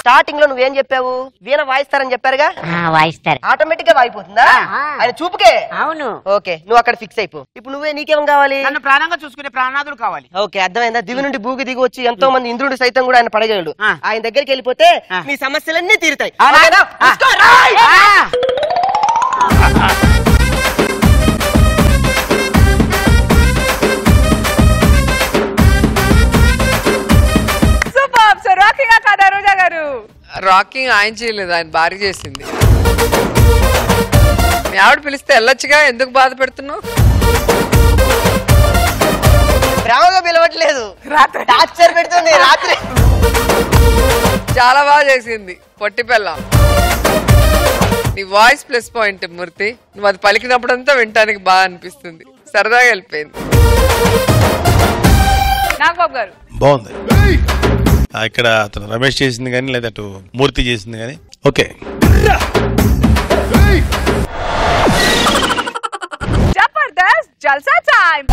స్టార్టింగ్ లో నువ్వేం చెప్పావు? వీణ వాయిస్తారని చెప్పారుగా. వాయిస్తారు. ఆటోమేటిక్ గా వాయిపోతుందా? ఆయన చూపుకే. అవును. ఓకే, నువ్వు అక్కడ ఫిక్స్ అయిపో. ఇప్పుడు నువ్వే, నీకేం కావాలి? నన్ను ప్రాణంగా చూసుకునే ప్రాణాదులు కావాలి. ఓకే, అర్థమైందా? దివి నుండి భూకి దిగి వచ్చి ఎంతో మంది ఇంద్రుడు సైతం కూడా ఆయన పడగలడు. ఆయన దగ్గరికి వెళ్ళిపోతే నీ సమస్యలన్నీ తీరుతాయి. రాకింగ్ ఆయన చేయలేదు, ఆయన భార్య చేసింది. మీ ఆవిడ పిలిస్తే వెళ్ళొచ్చుగా, ఎందుకు బాధ పెడుతున్నావు? ప్రేమగా పిలవట్లేదు, టార్చర్ పెడుతుంది. రాత్రి చాలా బాగా చేసింది పొట్టి పిల్ల. నీ వాయిస్ ప్లస్ పాయింట్ మూర్తి. నువ్వు అది పలికినప్పుడంతా వినటానికి బాగా అనిపిస్తుంది. సరదాగా వెళ్ళిపోయింది. నాగబాబు గారు, బాగుంది. ఇక్కడ అతను రమేష్ చేసింది కానీ లేదా అటు మూర్తి చేసింది కానీ ఓకే. జబర్దస్త్ జల్సా టైం.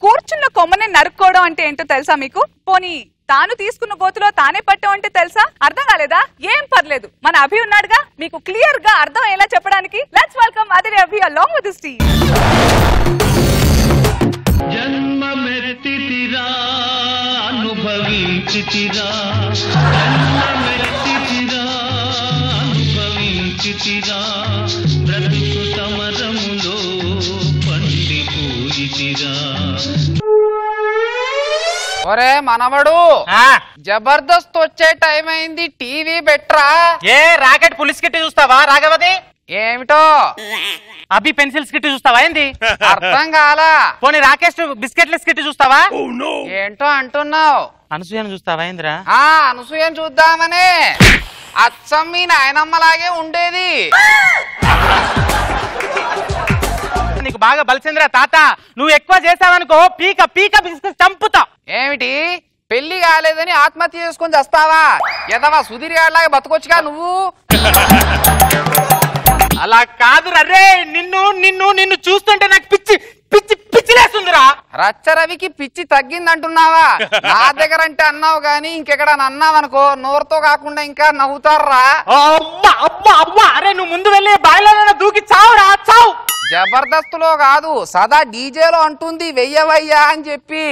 కూర్చున్న కొమ్మని నరుక్కోవడం అంటే ఏంటో తెలుసా మీకు? పోనీ తాను తీసుకున్న గోతులో తానే పట్టం అంటే తెలుసా? అర్థం కాలేదా? ఏం పర్లేదు, మన అభి ఉన్నాడుగా మీకు క్లియర్ గా అర్థం అయ్యేలా చెప్పడానికి. Let's welcome Adhire Abhi along with this team. జన్మమెత్తితిరా అనుభవించితిరా, జన్మమెత్తితిరా అనుభవించితిరా, బ్రతుకు సమరములో పండిపోయితిరా. ఒరే మనవడు, జబర్దస్త్ వచ్చే టైం అయింది, టీవీ బెట్రా. ఏ రాకెట్ పులిస్ కిట్టి చూస్తావా రాఘవది? ఏమిటో అభి పెన్సిల్ స్కిట్ చూస్తావా ఏంది? అర్థం కాలా. పోనీ రాకేష్ బిస్కెట్ల స్కిట్ చూస్తావా? ఏంటో అంటున్నావు. అనసూయను చూస్తావా ఏందిరా? అనసూయను చూద్దామని. అచ్చం మీ నాయనమ్మలాగే ఉండేది. నీకు బాగా బలిసిందిరా తాత. నువ్వు ఎక్కువ చేసావనుకో పీక పీక బిస్కెట్ చంపుతా. ఏమిటి పెళ్లి కాలేదని ఆత్మహత్య చేసుకొని చేస్తావా? ఎదవా సుధీర్ గారిలాగా బతకొచ్చుగా నువ్వు. అలా కాదు రే, నిన్ను నిన్ను నిన్ను చూస్తుంటే నాకు పిచ్చి పిచ్చి పిచ్చిలేస్తుందిరా. రచ్చరవికి పిచ్చి తగ్గిందంటున్నావా? నా దగ్గర అంటే అన్నావు గాని ఇంకెక్కడ అన్నావనుకో నోరుతో కాకుండా ఇంకా నవ్వుతారా. అబ్బా అబ్బా అబ్బా, అరే నువ్వు ముందు వెళ్ళి బాయిలో దూకి చావురా, చావు. జబర్దస్త్ లో కాదు సదా డీజేలో అంటుంది వెయ్యవయ్యా అని చెప్పి.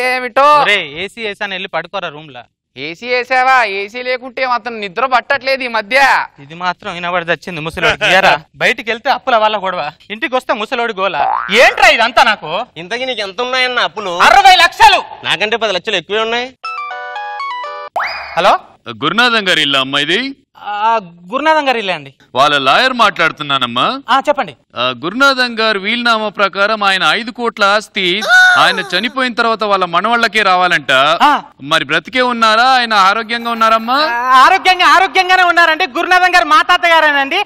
ఏమిటో ఏసీ వేసాను, వెళ్ళి పడుకోరా రూమ్ లా. ఏసీ వేసావా? ఏసీ లేకుంటే అతను నిద్ర పట్టట్లేదు ఈ మధ్య. ఇది మాత్రం వినబడి వచ్చింది ముసలోడు. బయటికి వెళ్తే అప్పుల వాళ్ళ గొడవ, ఇంటికి వస్తే ముసలోడు గోల. ఏంట్రా ఇదంతా నాకు? ఇంతకీ నీకు ఎంత ఉన్నాయన్న అప్పులు? 60 లక్షలు. నాకంటే 10 లక్షలు ఎక్కువే ఉన్నాయి. హలో, గురునాథం గారి ఇల్లు అమ్మా ఇది? గురునాథం గారి ఇల్లే అండి. వాళ్ళ లాయర్ మాట్లాడుతున్నానమ్మా. చెప్పండి. గురునాథం గారు వీలునామా ప్రకారం ఆయన 5 కోట్ల ఆస్తి ఆయన చనిపోయిన తర్వాత వాళ్ళ మనవాళ్ళకే రావాలంట. మరి బ్రతికే ఉన్నారా? ఆయన ఆరోగ్యంగా ఉన్నారమ్మా? ఆరోగ్యంగానే ఉన్నారండి. గురునాథం గారు మా తాత గారేనండి.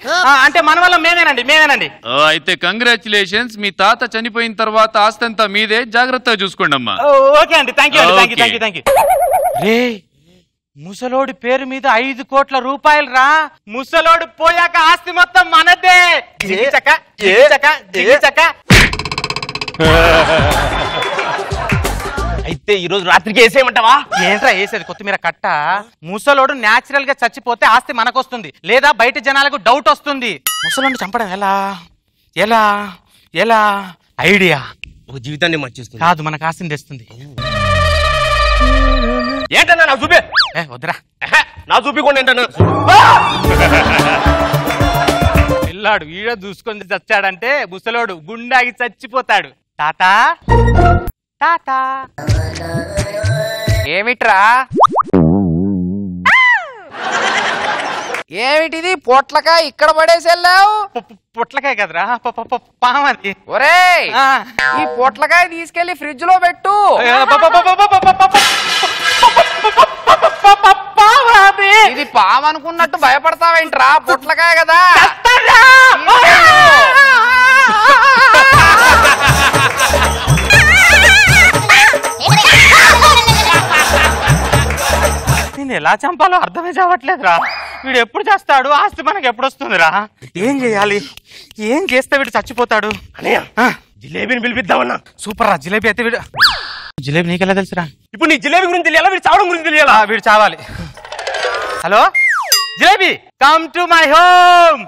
అంటే మన వల్ల మేమేనండి. అయితే కంగ్రాచులేషన్స్. మీ తాత చనిపోయిన తర్వాత ఆస్తి అంతా మీదే, జాగ్రత్తగా చూసుకోండి అమ్మా. ఓకే అండి, థ్యాంక్ యూ. ముసలోడి పేరు మీద 5 కోట్ల రూపాయలు రా. ముసలోడు పోయాక ఆస్తి మొత్తం మనదే. అయితే ఈ రోజు రాత్రికి వేసేయమంటావా? ఏంట్రా వేసేది? కొత్తిమీర కట్ట. ముసలోడు న్యాచురల్ గా చచ్చిపోతే ఆస్తి మనకొస్తుంది, లేదా బయట జనాలకు డౌట్ వస్తుంది. ముసలోడిని చంపడం ఎలా ఎలా ఎలా ఐడియా ఒక జీవితాన్ని మర్చిస్తుంది. కాదు, మనకు ఆస్తిని తెస్తుంది. ఏంటన్నా నాకు చూపే? వద్దురా, నా చూపికుండా ఏంటన్నా? పిల్లాడు ఈడ చూసుకొని చచ్చాడంటే ముసలోడు గుండాగి చచ్చిపోతాడు. తాత తాత. ఏమిట్రా? ఏమిటిది? పొట్లకాయ ఇక్కడ పడేసి వెళ్ళావు? పొట్లకాయ కదరా, పామది. ఒరేయ్, ఈ పొట్లకాయ తీసుకెళ్లి ఫ్రిడ్జ్ లో పెట్టు. ఇది పాము అనుకున్నట్టు భయపడతావేంట్రా? పొట్లకాయ కదా. నేను ఎలా చంపాలో అర్థమే చావట్లేదురా. వీడు ఎప్పుడు చేస్తాడు? ఆస్తి మనకి ఎప్పుడు వస్తుందిరా? ఏం చేయాలి? ఏం చేస్తే వీడు చచ్చిపోతాడు? జిలేబీని పిలిపిద్దామన్నా. సూపర్ రా, జిలేబీ అయితే వీడు. జిలేబీ నీకెలా తెలుసురా? ఇప్పుడు నీ జిలేబీ గురించి తెలియాలా, వీడు చావడం గురించి తెలియాలా? వీడు చావాలి. Hello jalebi, come to my home.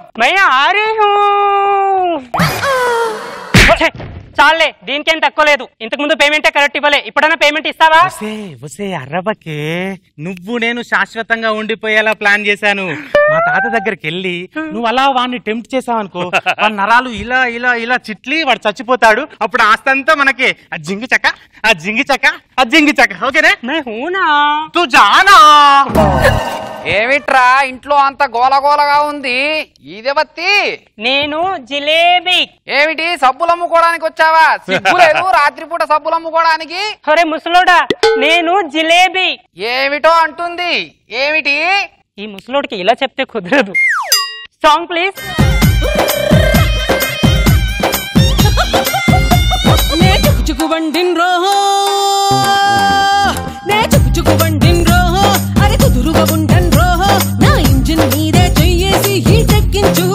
చాలే, దీనికేం తక్కువ లేదు. ఇంతకు ముందు పేమెంటే కరెక్ట్ ఇవ్వలే, ఇప్పుడైనా పేమెంట్ ఇస్తావా? వసే అర్రబకే, నువ్వు నేను శాశ్వతంగా ఉండిపోయేలా ప్లాన్ చేశాను. మా తాత దగ్గరికి వెళ్ళి నువ్వు అలా వాడిని టెంప్ట్ చేసావనుకో, వాడి నరాలు ఇలా ఇలా ఇలా చిట్లి వాడు చచ్చిపోతాడు. అప్పుడు ఆస్తంతా మనకి. జింగి చక్క, జింగి చక్క, జింగి చక్క. ఓకేనే? తూ జానా. ఏమిట్రా ఇంట్లో అంత గోలగోలగా ఉంది? ఇదేవత్తి నేను జిలేబీ. ఏమిటి సబ్బులు అమ్ముకోవడానికి వచ్చావా? సిగ్గులేదు రాత్రిపూట సబ్బులు అమ్ముకోవడానికి? అరే ముసలోడా, నేను జిలేబీ. ఏమిటో అంటుంది. ఏమిటి? ఈ ముసలోడికి ఇలా చెప్తే కుదరదు. Song please. నే చుకు బండిన్ రోహో నే చుకు బండిన్ రోహో అరే కుదురుగా ఉండన్ రోహో నా ఇంజిన్ మీదే చెయ్యేసి హీట్ ఎక్కించు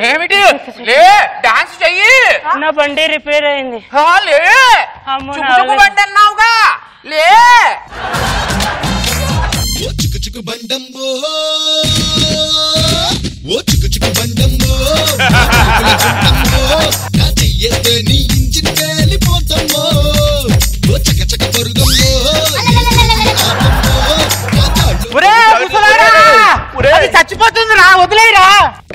ఏమిటి లే డాన్స్ చెయ్యి. నా బండి రిపేర్ అయింది. లే చుకు బండి అన్నావుగా లే. చిక్కు చిక్కు బండంబో ఓ చిక్కు చిక్కు బండంబో నా చెయ్యేస్తే నీ ఇంజిన్ పేలిపోతమ్మో ఓ చక చక పరుగమ్మో అది చచ్చిపోతుందిరా వదిలేరా.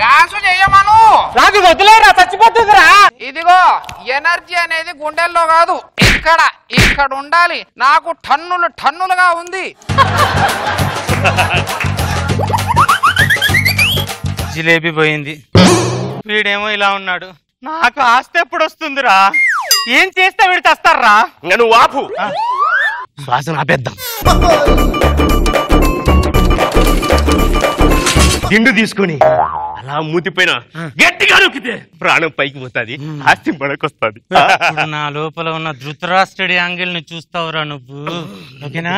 డాన్స్ చెయ్యమను నాకు వదిలేరా చచ్చిపోతుందిరా. ఇదిగో ఎనర్జీ అనేది గుండెల్లో కాదు ఇక్కడ ఉండాలి. నాకు టన్నులు టన్నులుగా ఉంది. జిలేబీ పోయింది. వీడేమో ఇలా ఉన్నాడు. నాకు ఆస్తి ఎప్పుడు వస్తుందిరా? ఏం చేస్తే వీడు తెస్తారా? నువ్వు ఆపు. శ్వాస ఆపేద్దాం. దిండు తీసుకుని అలా మూతిపోయిన గట్టిగా నొక్కితే ప్రాణం పైకి పోతుంది, ఆస్తి పడకొస్తుంది. నా లోపల ఉన్న ధృతరాష్ట్రుడి యాంగిల్ ని చూస్తావురా నువ్వు. ఓకేనా?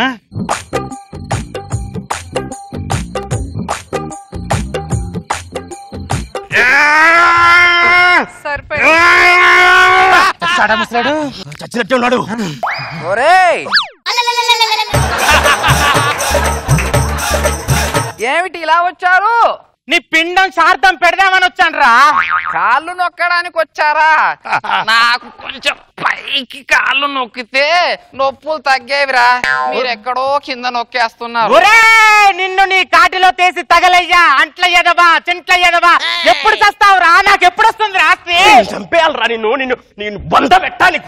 చచ్చినట్టే ఉన్నాడు. ఏమిటి ఇలా వచ్చారు? నీ పిండం శార్థం పెడదామని వచ్చాను రా. కాళ్ళు నొక్కడానికి వచ్చారా? నాకు కొంచెం పైకి కాళ్ళు నొక్కితే నొప్పులు తగ్గేవిరా. మీరెక్కడో కింద నొక్కేస్తున్నారు. నిన్ను నీ కాటిలో తీసి తగలయ్యా. అంట్ల ఎదవా చింట్ల ఎదవా ఎప్పుడు చస్తావు రా? నాకు ఎప్పుడు వస్తుంది రాస్తి? చంపేయాలరా నిన్ను బంద పెట్టాలి.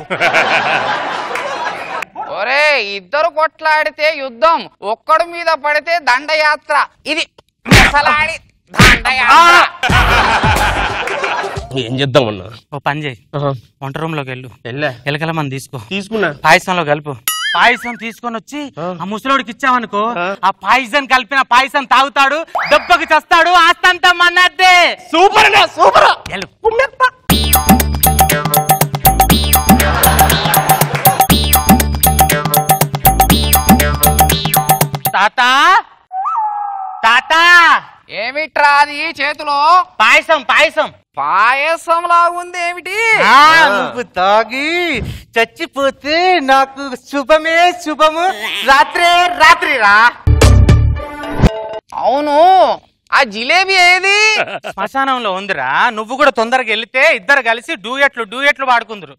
ఒరే ఇద్దరు కొట్లాడితే యుద్ధం, ఒక్కడి మీద పడితే దండయాత్ర. ఇది ముసలాడి దండయాత్ర. ఏం చేద్దామన్నా? ఓ పని చేయి, వంట రూమ్ లోకి వెళ్ళు. ఎలకల మంది తీసుకున్నా పాయసంలో కలుపు. పాయసం తీసుకొని వచ్చి ఆ ముసలోడికి ఇచ్చావనుకో, ఆ పాయసం కలిపిన పాయసం తాగుతాడు, దెబ్బకి చస్తాడు, ఆస్తంతా మన్నద్దే. Super super. తాత తాత ఏమిట్రా అది చేతిలో? పాయసం పాయసం పాయసం లాగుంది. ఏమిటి? నువ్వు తాగి చచ్చిపోతే నాకు శుభమే శుభము, రాత్రే రాత్రి రా. అవును, ఆ జిలేబీ ఏది? శ్మశానంలో ఉందిరా. నువ్వు కూడా తొందరగా వెళితే ఇద్దరు కలిసి డూయట్లు వాడుకుందరు.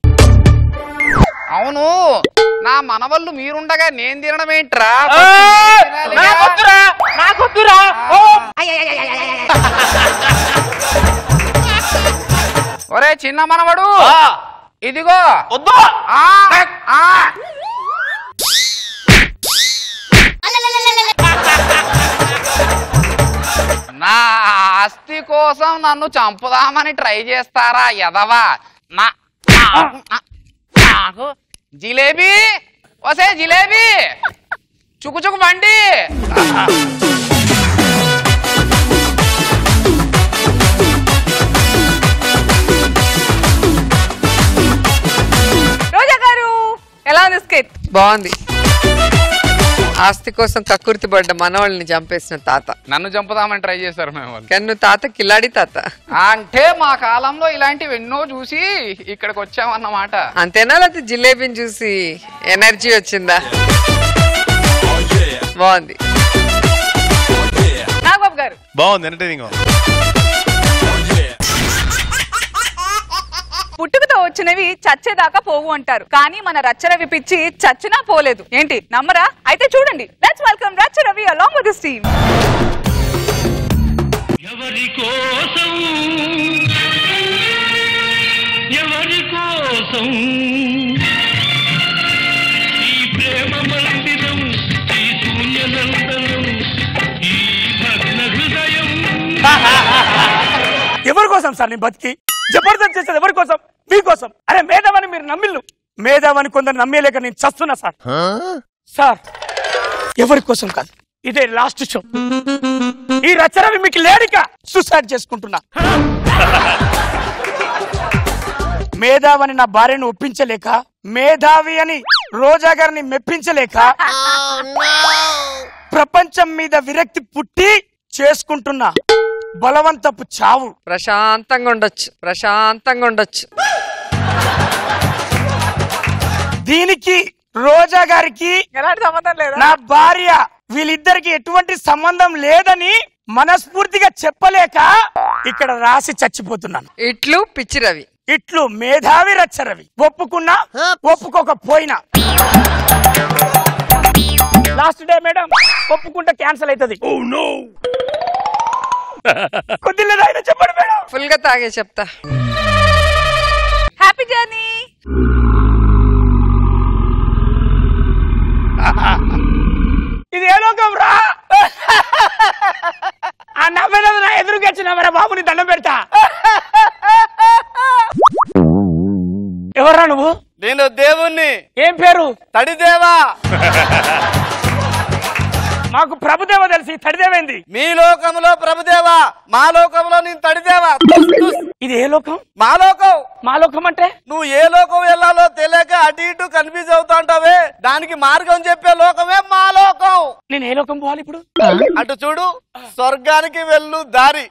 అవును, నా మనవళ్ళు మీరుండగా నేను తినడం ఏంట్రా? ఒరే చిన్న మనవడు, ఇదిగో వద్దు. నా ఆస్తి కోసం నన్ను చంపుదామని ట్రై చేస్తారా ఎదవా? నాకు జిలేబీ వసే జిలేబీ చుకు బండి. రోజా గారు ఎలా ఉంది స్కెచ్? బాగుంది. ఆస్తి కోసం కక్కుర్తి పడ్డ మనవాళ్ళని చంపేసిన తాత. నన్ను చంపుదామని ట్రై చేశారు మేము. కన్ను తాత కిలాడి తాత. అంటే మా కాలంలో ఇలాంటివి ఎన్నో చూసి ఇక్కడికి వచ్చామన్నమాట. అంతేనా? లేకపోతే జిలేబీని చూసి ఎనర్జీ వచ్చిందా? బాగుంది. నాగబాబు గారు బాగుంది, ఎంటర్టైనింగ్. పుట్టుకతో వచ్చినవి చచ్చేదాకా పోవు అంటారు, కానీ మన రచ్చరవి పిచ్చి చచ్చినా పోలేదు. ఏంటి నమ్మరా? అయితే చూడండి. Let's welcome Racha Ravi along with his team. ఎవరి కోసం ఈ ప్రేమ మందిరం, ఈ శూన్యనందనం, ఈ భగ్న హృదయం. ఎవరి కోసం సార్ నేను బతికి జబర్దస్త్ చేసేది? ఎవరి కోసం? మీకోసం. అరే మేధావని మీరు నమ్మిల్లు. మేధావని కొందరు నమ్మేలేక నేను చస్తున్నా సార్. సార్ ఎవరి కోసం కాదు, ఇదే లాస్ట్ షో. ఈ రచరవి మీకు లేడిక సూసైడ్ చేసుకుంటున్నా. మేధావని నా భార్యను ఒప్పించలేక, మేధావి అని రోజా గారిని మెప్పించలేక, ప్రపంచం మీద విరక్తి పుట్టి చేసుకుంటున్నా బలవంతపు చావు. ప్రశాంతంగా ఉండొచ్చు. దీనికి రోజా గారికి ఎలాంటి సంబంధం లేదా? నా భార్య వీళ్ళిద్దరికి ఎటువంటి సంబంధం లేదని మనస్ఫూర్తిగా చెప్పలేక ఇక్కడ రాసి చచ్చిపోతున్నాను. ఇట్లు పిచ్చి రవి, ఇట్లు మేధావి రచ్చరవి. ఒప్పుకున్నా ఒప్పుకోకపోయినా లాస్ట్ డే మేడం. ఒప్పుకుంటే క్యాన్సిల్ అవుతుంది. కొద్దిగా చెప్పండి మేడం. ఫుల్ గా తాగే చెప్తా. Happy journey. ఇది ఏ లోకం రా? ఆ నవ్వేది నా ఎదురుకి వచ్చినవరా బాబుని దండం పెడతా. ఎవర్రా నువ్వు? నేను దేవుణ్ణి. ఏం పేరు? తడిదేవా. మాకు ప్రభుదేవ తెలిసి తడిదేవేంది? మీ లోకంలో ప్రభుదేవా, మా లోకంలో నేను తడిదేవా. ఇది ఏ లోకం? మా లోకం. మా లోకం అంటే నువ్వు ఏ లోకం వెళ్ళాలో తెలియక అటు ఇటు కన్ఫ్యూజ్ అవుతా ఉంటావే, దానికి మార్గం చెప్పే లోకమే మా లోకం. నేను ఏ లోకం పోవాలి ఇప్పుడు? అటు చూడు, స్వర్గానికి వెళ్ళు దారి.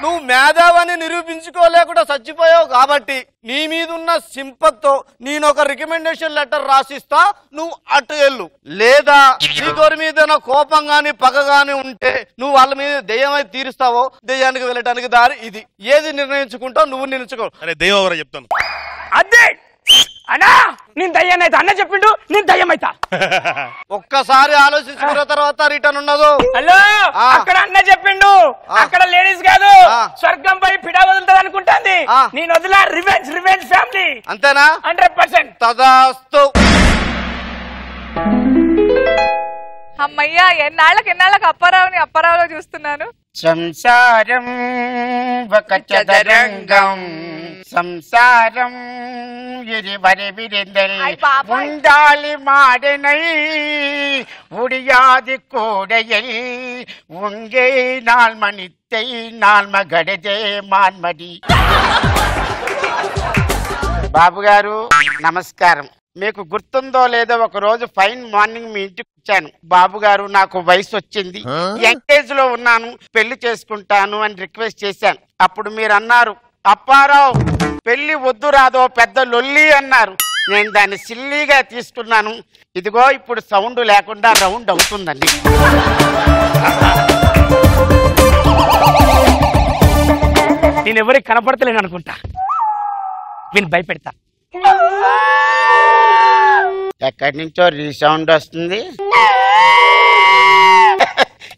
నువ్వు మేధావని నిరూపించుకోలేకుండా చచ్చిపోయావు కాబట్టి నీ మీద ఉన్న సింపత్తో నేను ఒక రికమెండేషన్ లెటర్ రాసిస్తా, నువ్వు అటు వెళ్ళు. లేదా నీకోరి మీద కోపం గాని పగ గాని ఉంటే నువ్వు వాళ్ళ మీద దెయ్యమై తీరుస్తావో, దెయ్యానికి వెళ్ళటానికి దారి ఇది. ఏది నిర్ణయించుకుంటావు నువ్వు నిర్ణయించుకో. అరే దెయ్యం ఎవరో చెప్తాను. అదే అన్నా, నేను దయ్యాన్ని అయితే అన్న చెప్పిండు, నేను దయ్యం అయితా. ఒక్కసారి ఆలోచించుకున్న తర్వాత రిటర్న్ ఉండదు. హలో, అక్కడ అన్న చెప్పిండు, అక్కడ లేడీస్ కాదు స్వర్గంపై పిడా వదులుతుంది అనుకుంటుంది. నేను వదిలా రివెంజ్ ఫ్యామిలీ. అంతేనా? 100%. తదాస్తు. అమ్మయ్యా, ఎన్నాళ్ళకి అప్పారావులో చూస్తున్నాను. సంసారం ఒక చదరంగం, సంసారం இருவரை விரிந்தல் உண்டாளி மாடனை உடியாது கோடையில் உங்கே நாள் மணித்தை நாள் மகடதே மான்மடி. బాబు గారు నమస్కారం. మీకు గుర్తుందో లేదో ఒక రోజు ఫైన్ మార్నింగ్ మీ ఇంటికి వచ్చాను. బాబు గారు, నాకు వయసు వచ్చింది, యంగేజ్ లో ఉన్నాను, పెళ్లి చేసుకుంటాను అని రిక్వెస్ట్ చేశాను. అప్పుడు మీరు అన్నారు, అప్పారావు పెళ్లి వద్దు రాదో పెద్ద లొల్లి అన్నారు. నేను దాన్ని సిల్లీగా తీసుకున్నాను. ఇదిగో ఇప్పుడు సౌండ్ లేకుండా రౌండ్ అవుతుందండి. నేను ఎవరికి కనపడతలేను అనుకుంటా, నేను భయపెడతా. ఎక్కడి నుంచో రీసౌండ్ వస్తుంది.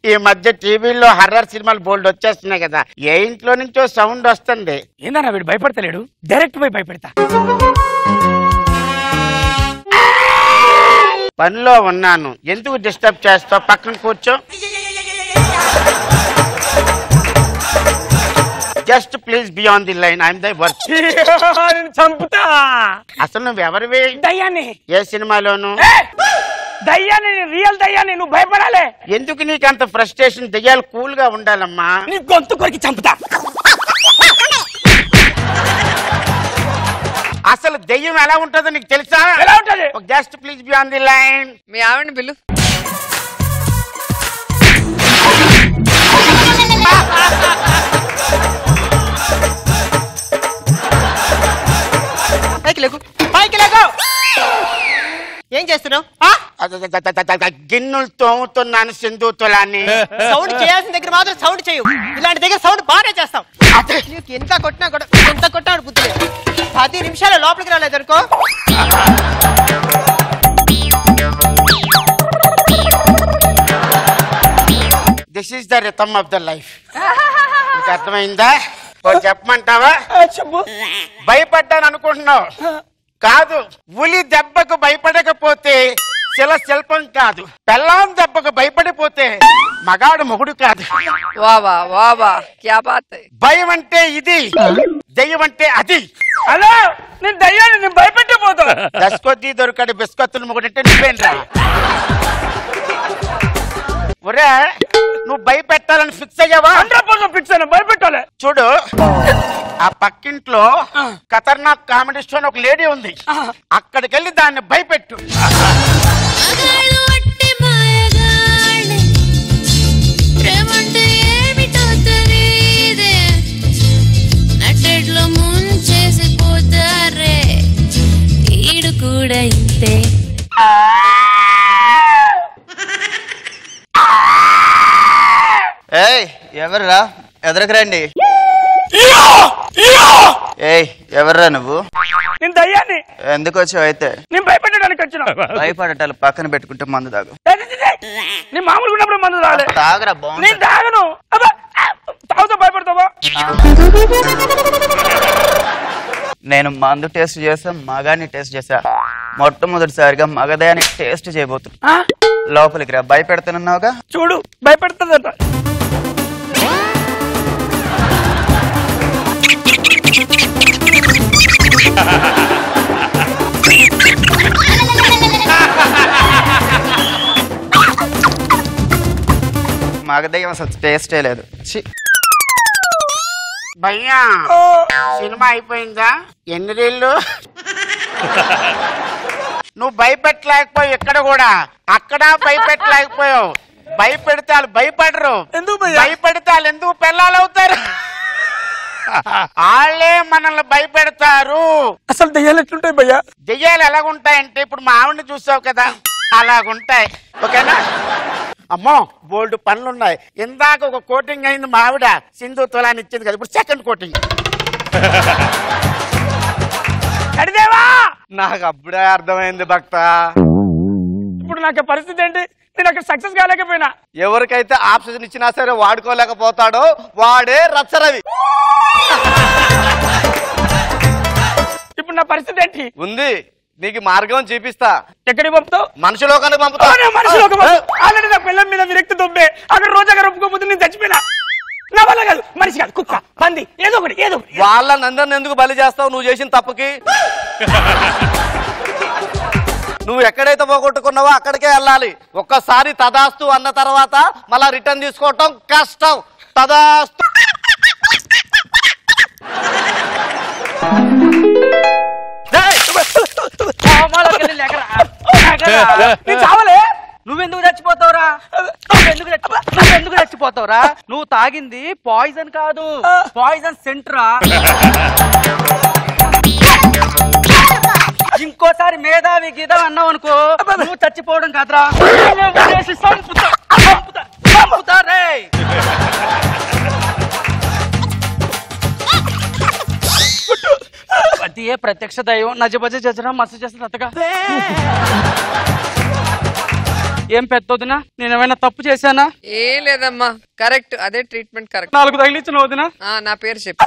ఈ మధ్య టీవీలో హర్రర్ సినిమాలు బోల్డ్ వచ్చేస్తున్నాయి కదా, ఏ ఇంట్లో నుంచో సౌండ్ వస్తుంది. ఏందన్నా వీడు భయపడతలేడు, డైరెక్ట్ పోయి భయపెడతా. పనిలో ఉన్నాను, ఎందుకు డిస్టర్బ్ చేస్తావు? పక్కన కూర్చో. Just please be on the line, I'm the work. చంపుతా. అసలు నువ్వు ఎవరివి? దయ్యాన్ని. ఏ సినిమాలోను? దయ్యాన్ని, రియల్ దయ్యాన్ని. నువ్వు భయపడాలి. ఎందుకు నీకు అంత ఫ్రస్ట్రేషన్? దయ్యాలు కూల్ గా ఉండాలమ్మా. నీ గొంతు కొరికి చంపుతా. అసలు దెయ్యం ఎలా ఉంటుందో నీకు తెలుసా? ఎలా ఉంటది? Just please be on the line. మీ ఆవిడని బిల్లు. పైకి లేకు. ఏం చేస్తున్నావు? గిన్నెలు తోముతున్నాను సింధూతులాన్ని. సౌండ్ చేయాల్సిన దగ్గర మాత్రం సౌండ్ చేయు, ఇలాంటి దగ్గర సౌండ్ బాగానే చేస్తాం. నీకు ఎంత కొట్టినా కూడా ఎంత కొట్టినా బుద్ధి లేదు. 10 నిమిషాలు లోపలికి రాలేదు అనుకో. This is the rhythm of the life. నీకు అర్థమైందా? చెప్పమంటావా? చెప్పు. భయపడ్డాను అనుకుంటున్నావు కాదు. ఉలి దెబ్బకు భయపడకపోతే శిల్పం కాదు. పెళ్ళాం దెబ్బకు భయపడిపోతే మగాడు మొగుడు కాదు. భయం అంటే ఇది, దయ్యం అంటే అది. అలా నేను దయ్యాన్ని నేను భయపెట్టిపోతా. దశకొద్దీ దొరకడు బిస్కత్తులు మొగుడంటే నువ్వేంట్రా? ఒరే నువ్వు భయపెట్టాలని ఫిక్స్ అయ్యావా? 100% ఫిక్స్ అయినా, భయపెట్టాలి. చూడు ఆ పక్కింట్లో ఖతర్నాక్ కామెడీ షో ఒక లేడీ ఉంది, అక్కడికి వెళ్ళి దాన్ని భయపెట్టు. ప్రేమంటే ఏమిటో తెలీదే, నట్టెట్లో ముంచేసిపోతారే, ఈడు కూడా ఇంతే. ఏయ్ ఎవర్రా ఎదరకు రండి. ఏయ్ ఎవర్రా నువ్వు? నేను దయ్యాన్ని. ఎందుకు వచ్చావు అయితే? నేను భయపెట్టడానికి వచ్చిన. భయపడటాలు పక్కన పెట్టుకుంటే మందు తాగు. నేను మామూలుగా ఉన్నప్పుడు మందు తాగలే. తాగరా నేను బాగుంటుంది. తాగను. తాగుతా భయపడతావా? నేను మందు టేస్ట్ చేసా, మగాన్ని టేస్ట్ చేసా. మొట్టమొదటిసారిగా మగదయాన్ని టేస్ట్ చేయబోతున్నా. లోపలికి రా. భయపెడుతున్నావుగా? చూడు భయపెడుతుందట. మగదయ్యం అసలు టేస్టే లేదు. భయ్యా సినిమా అయిపోయిందా? ఎన్ని రీళ్ళు? నువ్వు భయపెట్టలేకపోయావు ఇక్కడ కూడా, అక్కడ భయపెట్టలేకపోయావు. భయపెడితే వాళ్ళు భయపడరు. భయపెడితే వాళ్ళు ఎందుకు పెళ్ళాలవుతారు? వాళ్ళే మనల్ని భయపెడతారు. అసలు దెయ్యాలు ఎట్లుంటాయి భయ్యా? దెయ్యాలు ఎలాగుంటాయంటే ఇప్పుడు మా ఆవిడని చూసావు కదా, అలాగుంటాయి. ఓకేనా? అమ్మో బోల్డ్ పనులున్నాయి. ఇందాక ఒక కోటింగ్ అయింది మా ఆవిడ, సింధు తులాన్ని ఇచ్చింది కదా, ఇప్పుడు సెకండ్ కోటింగ్. అడిదేవా నాకు అప్పుడే అర్థమైంది భక్త. ఇప్పుడు నాకు పరిస్థితి ఏంటి? నేను అక్కడ సక్సెస్ కాలేకపోయినా. ఎవరికైతే ఆప్షన్ ఇచ్చినా సరే వాడుకోలేకపోతాడో వాడే రచ్చరవి. ఇప్పుడు నా పరిస్థితి ఏంటి? ఉంది, నీకు మార్గం చూపిస్తా. ఎక్కడికి పంపుతావు? మనుషులోకానికి పంపుతా. ఆల్రెడీ నా పిల్లల మీద విరక్తి దొబ్బే అక్కడ రోజాగా ఒప్పుకోకపోతే నేను చచ్చిపోయినా. నా వల్ల కాదు, మనిషి కాదు, కుక్క, పంది, ఏదో ఒకటి ఏదో. వాళ్ళందరిని ఎందుకు బలి చేస్తావు నువ్వు చేసిన తప్పుకి? నువ్వు ఎక్కడైతే పోగొట్టుకున్నావో అక్కడికే వెళ్ళాలి. ఒక్కసారి తదాస్తు అన్న తర్వాత మళ్ళా రిటర్న్ తీసుకోవటం కష్టం. తదాస్తు. నువ్వెందుకు చచ్చిపోతావురా? నువ్వెందుకు చచ్చిపోతావురా? నువ్వు తాగింది పాయిజన్ కాదు, పాయిజన్ సెంట్రా. ఇంకోసారి మేధావి గీత అన్నావు అనుకో నువ్వు చచ్చిపోవడం కాదురా. అది ఏ ప్రత్యక్ష దైవం నజబజ జజరా మస్తు చేస్తుంది అత్తగా. ఏం పెద్దొదినా, నేనేమైనా తప్పు చేశానా? ఏం లేదమ్మా, కరెక్ట్, అదే ట్రీట్మెంట్ కరెక్ట్. 4 తగిలించిన వదినా. నా పేరు చెప్పు.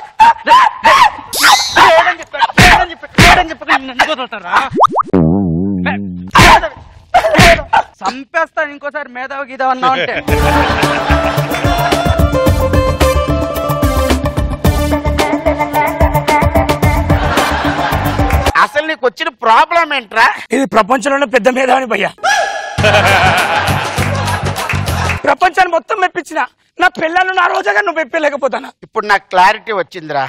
చంపేస్తాను ఇంకోసారి మేధావి గీత అన్నావు అంటే. అసలు నీకు వచ్చిన ప్రాబ్లం ఏంట్రా? ఇది ప్రపంచంలోనే పెద్ద మేధావిని భయ్యా. ప్రపంచాన్ని మొత్తం మెప్పించిన నా పిల్లలు నా రోజాగా నువ్వు మెప్పలేకపోతానా? ఇప్పుడు నాకు క్లారిటీ వచ్చిందిరా.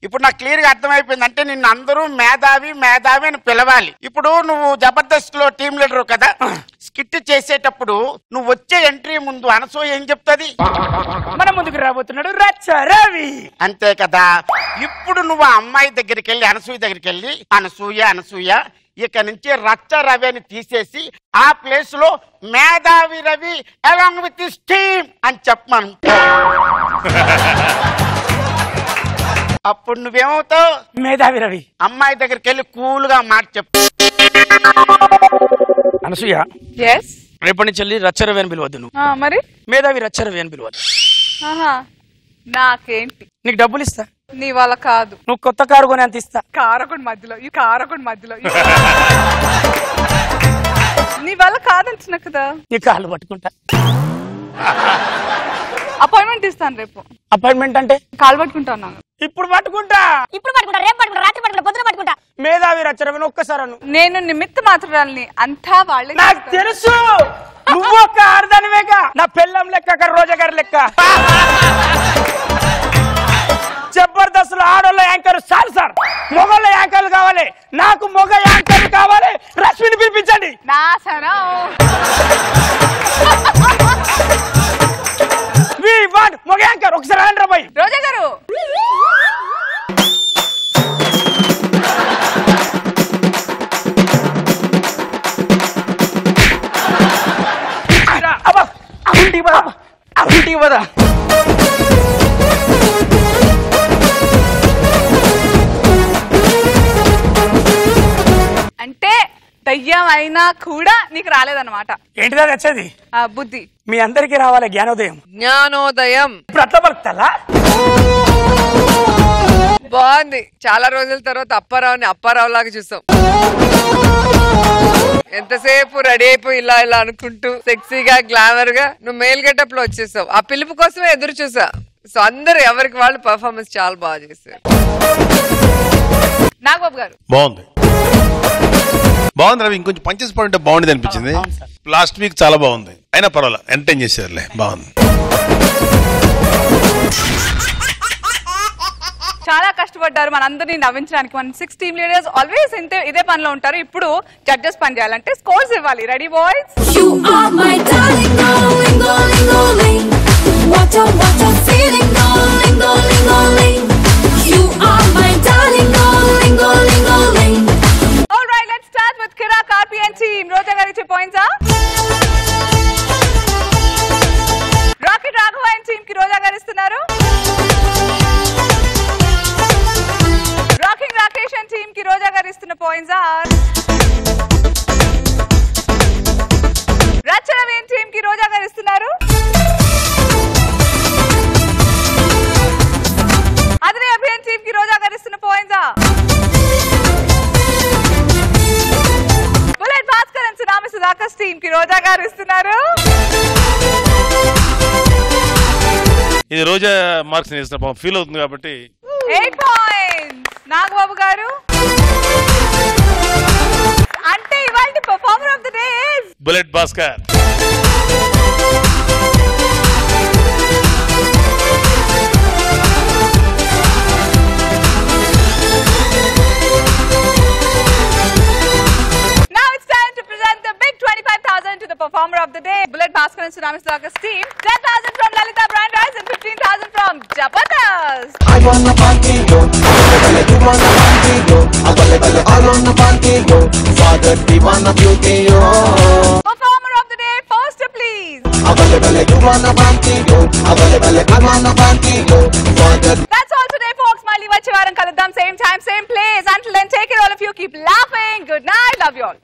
ఇప్పుడు నాకు క్లియర్ గా అర్థమైపోయింది. అంటే నిన్ను అందరూ మేధావి మేధావి అని పిలవాలి. ఇప్పుడు నువ్వు జబర్దస్త్ లో టీమ్ లీడర్ కదా, స్కిట్ చేసేటప్పుడు నువ్వు వచ్చే ఎంట్రీ ముందు అనసూయ ఏం చెప్తుంది? మన ముందుకు రాబోతున్నాడు రచ్చ రవి, అంతే కదా. ఇప్పుడు నువ్వు ఆ అమ్మాయి దగ్గరికి వెళ్ళి, అనసూయ దగ్గరికి వెళ్ళి, అనసూయ అనసూయ ఇక నుంచి రచ్చ రవి అని తీసేసి ఆ ప్లేస్ లో మేధావి Ravi along with this team అని చెప్పమను. అప్పుడు నువ్వేమవుతావు? మేధావి రవి. అమ్మాయి దగ్గరికి వెళ్ళి కూల్ గా మాట చెప్పు. అనసూయ, రేపటి నుంచి వెళ్ళి రచ్చరవి అని పిలవద్దు. నువ్వు మరి మేధావి రచ్చరవి అని పిలవద్దు. నాకేంటి, నీకు డబ్బులు ఇస్తా. నీ వల్ల కాదు. నువ్వు కొత్త కారు కొని అంత ఇస్తా. కారకుడి మధ్యలో నీ వల్ల కాదంటున్నా కదా. నీ కాళ్ళు పట్టుకుంటా. అపాయింట్మెంట్ ఇస్తాను రేపు. అపాయింట్మెంట్ అంటే? కాలు పట్టుకుంటాను. ఇప్పుడు పట్టుకుంటా, రేపు పట్టుకుంటా, రాత్రి పట్టుకుంటా, పొద్దున పట్టుకుంటా. మేధావి రచ్చరవిని ఒక్కసారి నేను నిమిత్త మాత్రాలని అంతా వాళ్ళే. నాకు తెలుసు. నువ్వు ఒక్క ఆడదానివేగా నా పెళ్ళం లెక్క రోజా గారి లెక్క జబర్దస్త్ ఆడోళ్ళ యాంకర్ చాలు సార్ మొగోళ్ళ యాంకర్లు కావాలి నాకు మొగ యాంకర్లు కావాలి రశ్మిని పిలిపించండి మొగ యాంకర్ ఒకసారి రండి పోయి రోజా గారు అంటే దయ్యం అయినా కూడా నీకు రాలేదన్నమాట. ఏంటిదా వచ్చేది? బుద్ధి. మీ అందరికి రావాలి జ్ఞానోదయం. జ్ఞానోదయం ఇప్పుడు అట్లా పలుకుతా. బాగుంది. చాలా రోజుల తర్వాత అప్పారావు లాగా చూసాం. ఎంతసేపు రెడీ అయిపోయి ఇలా ఇలా అనుకుంటూ సెక్సీగా గ్లామర్ గా నువ్వు మేల్ గెటప్ లో వచ్చేసావు. ఆ పిలుపు కోసమే ఎదురు చూసా. సో అందరు ఎవరికి వాళ్ళు పర్ఫార్మెన్స్ చాలా బాగా చేశారు. నాగబాబు గారు బాగుంది రవి. ఇంకొంచెం పంచేసి పడుంటే బాగుండేది అనిపించింది. లాస్ట్ వీక్ చాలా బాగుంది. అయినా పర్వాలేదు, ఎంటర్టైన్ చేశారులే, బాగుంది. చాలా కష్టపడ్డారు మనందరినీ నవ్వించడానికి. మన 6 టీమ్ లీడర్స్ ఆల్వేస్ ఇదే పనిలో ఉంటారు. ఇప్పుడు జడ్జెస్ పని చేయాలంటే స్కోర్స్ ఇవ్వాలి. Ready boys? You are my darling, darling, darling, darling. What a feeling, darling, darling, darling. You are my darling, darling, darling, darling. All right, let's start with Kirak RPN team. Roja garu iche points ah. Rocket Raghavan team ki Roja garu istunaru. Rocking Rakesh team ki Roja garu istunna points are. Racharavan team ki Roja garu istunaru. Adri Abhiyan team ki Roja garu istunna points are. Bullet Bhaskar and Tsunami Sudhakar's team ki Roja garu istunaru. ఇది రోజా marks ఇస్తున్నా feel అవుతుంది కాబట్టి 8 points. Nagababu గారు అంటే ఇవాల్టి performer of the day is bullet Bhaskar. Now it's time to present the big 25,000 to the performer of the day. Bullet Bhaskar and Tsunami Sudhakar's team. 10,000 from Lalita Brand Rice and 15,000 from Jabardast. I wanna party yo, you wanna party yo, I wanna party yo, father we wanna beauty yo. Performer of the day, poster please. You wanna party yo, I wanna party yo, father. That's all today folks. Mali vache varam kaluddam, same time, same place. Until then, take care all of you. Keep laughing. Good night. Love you all.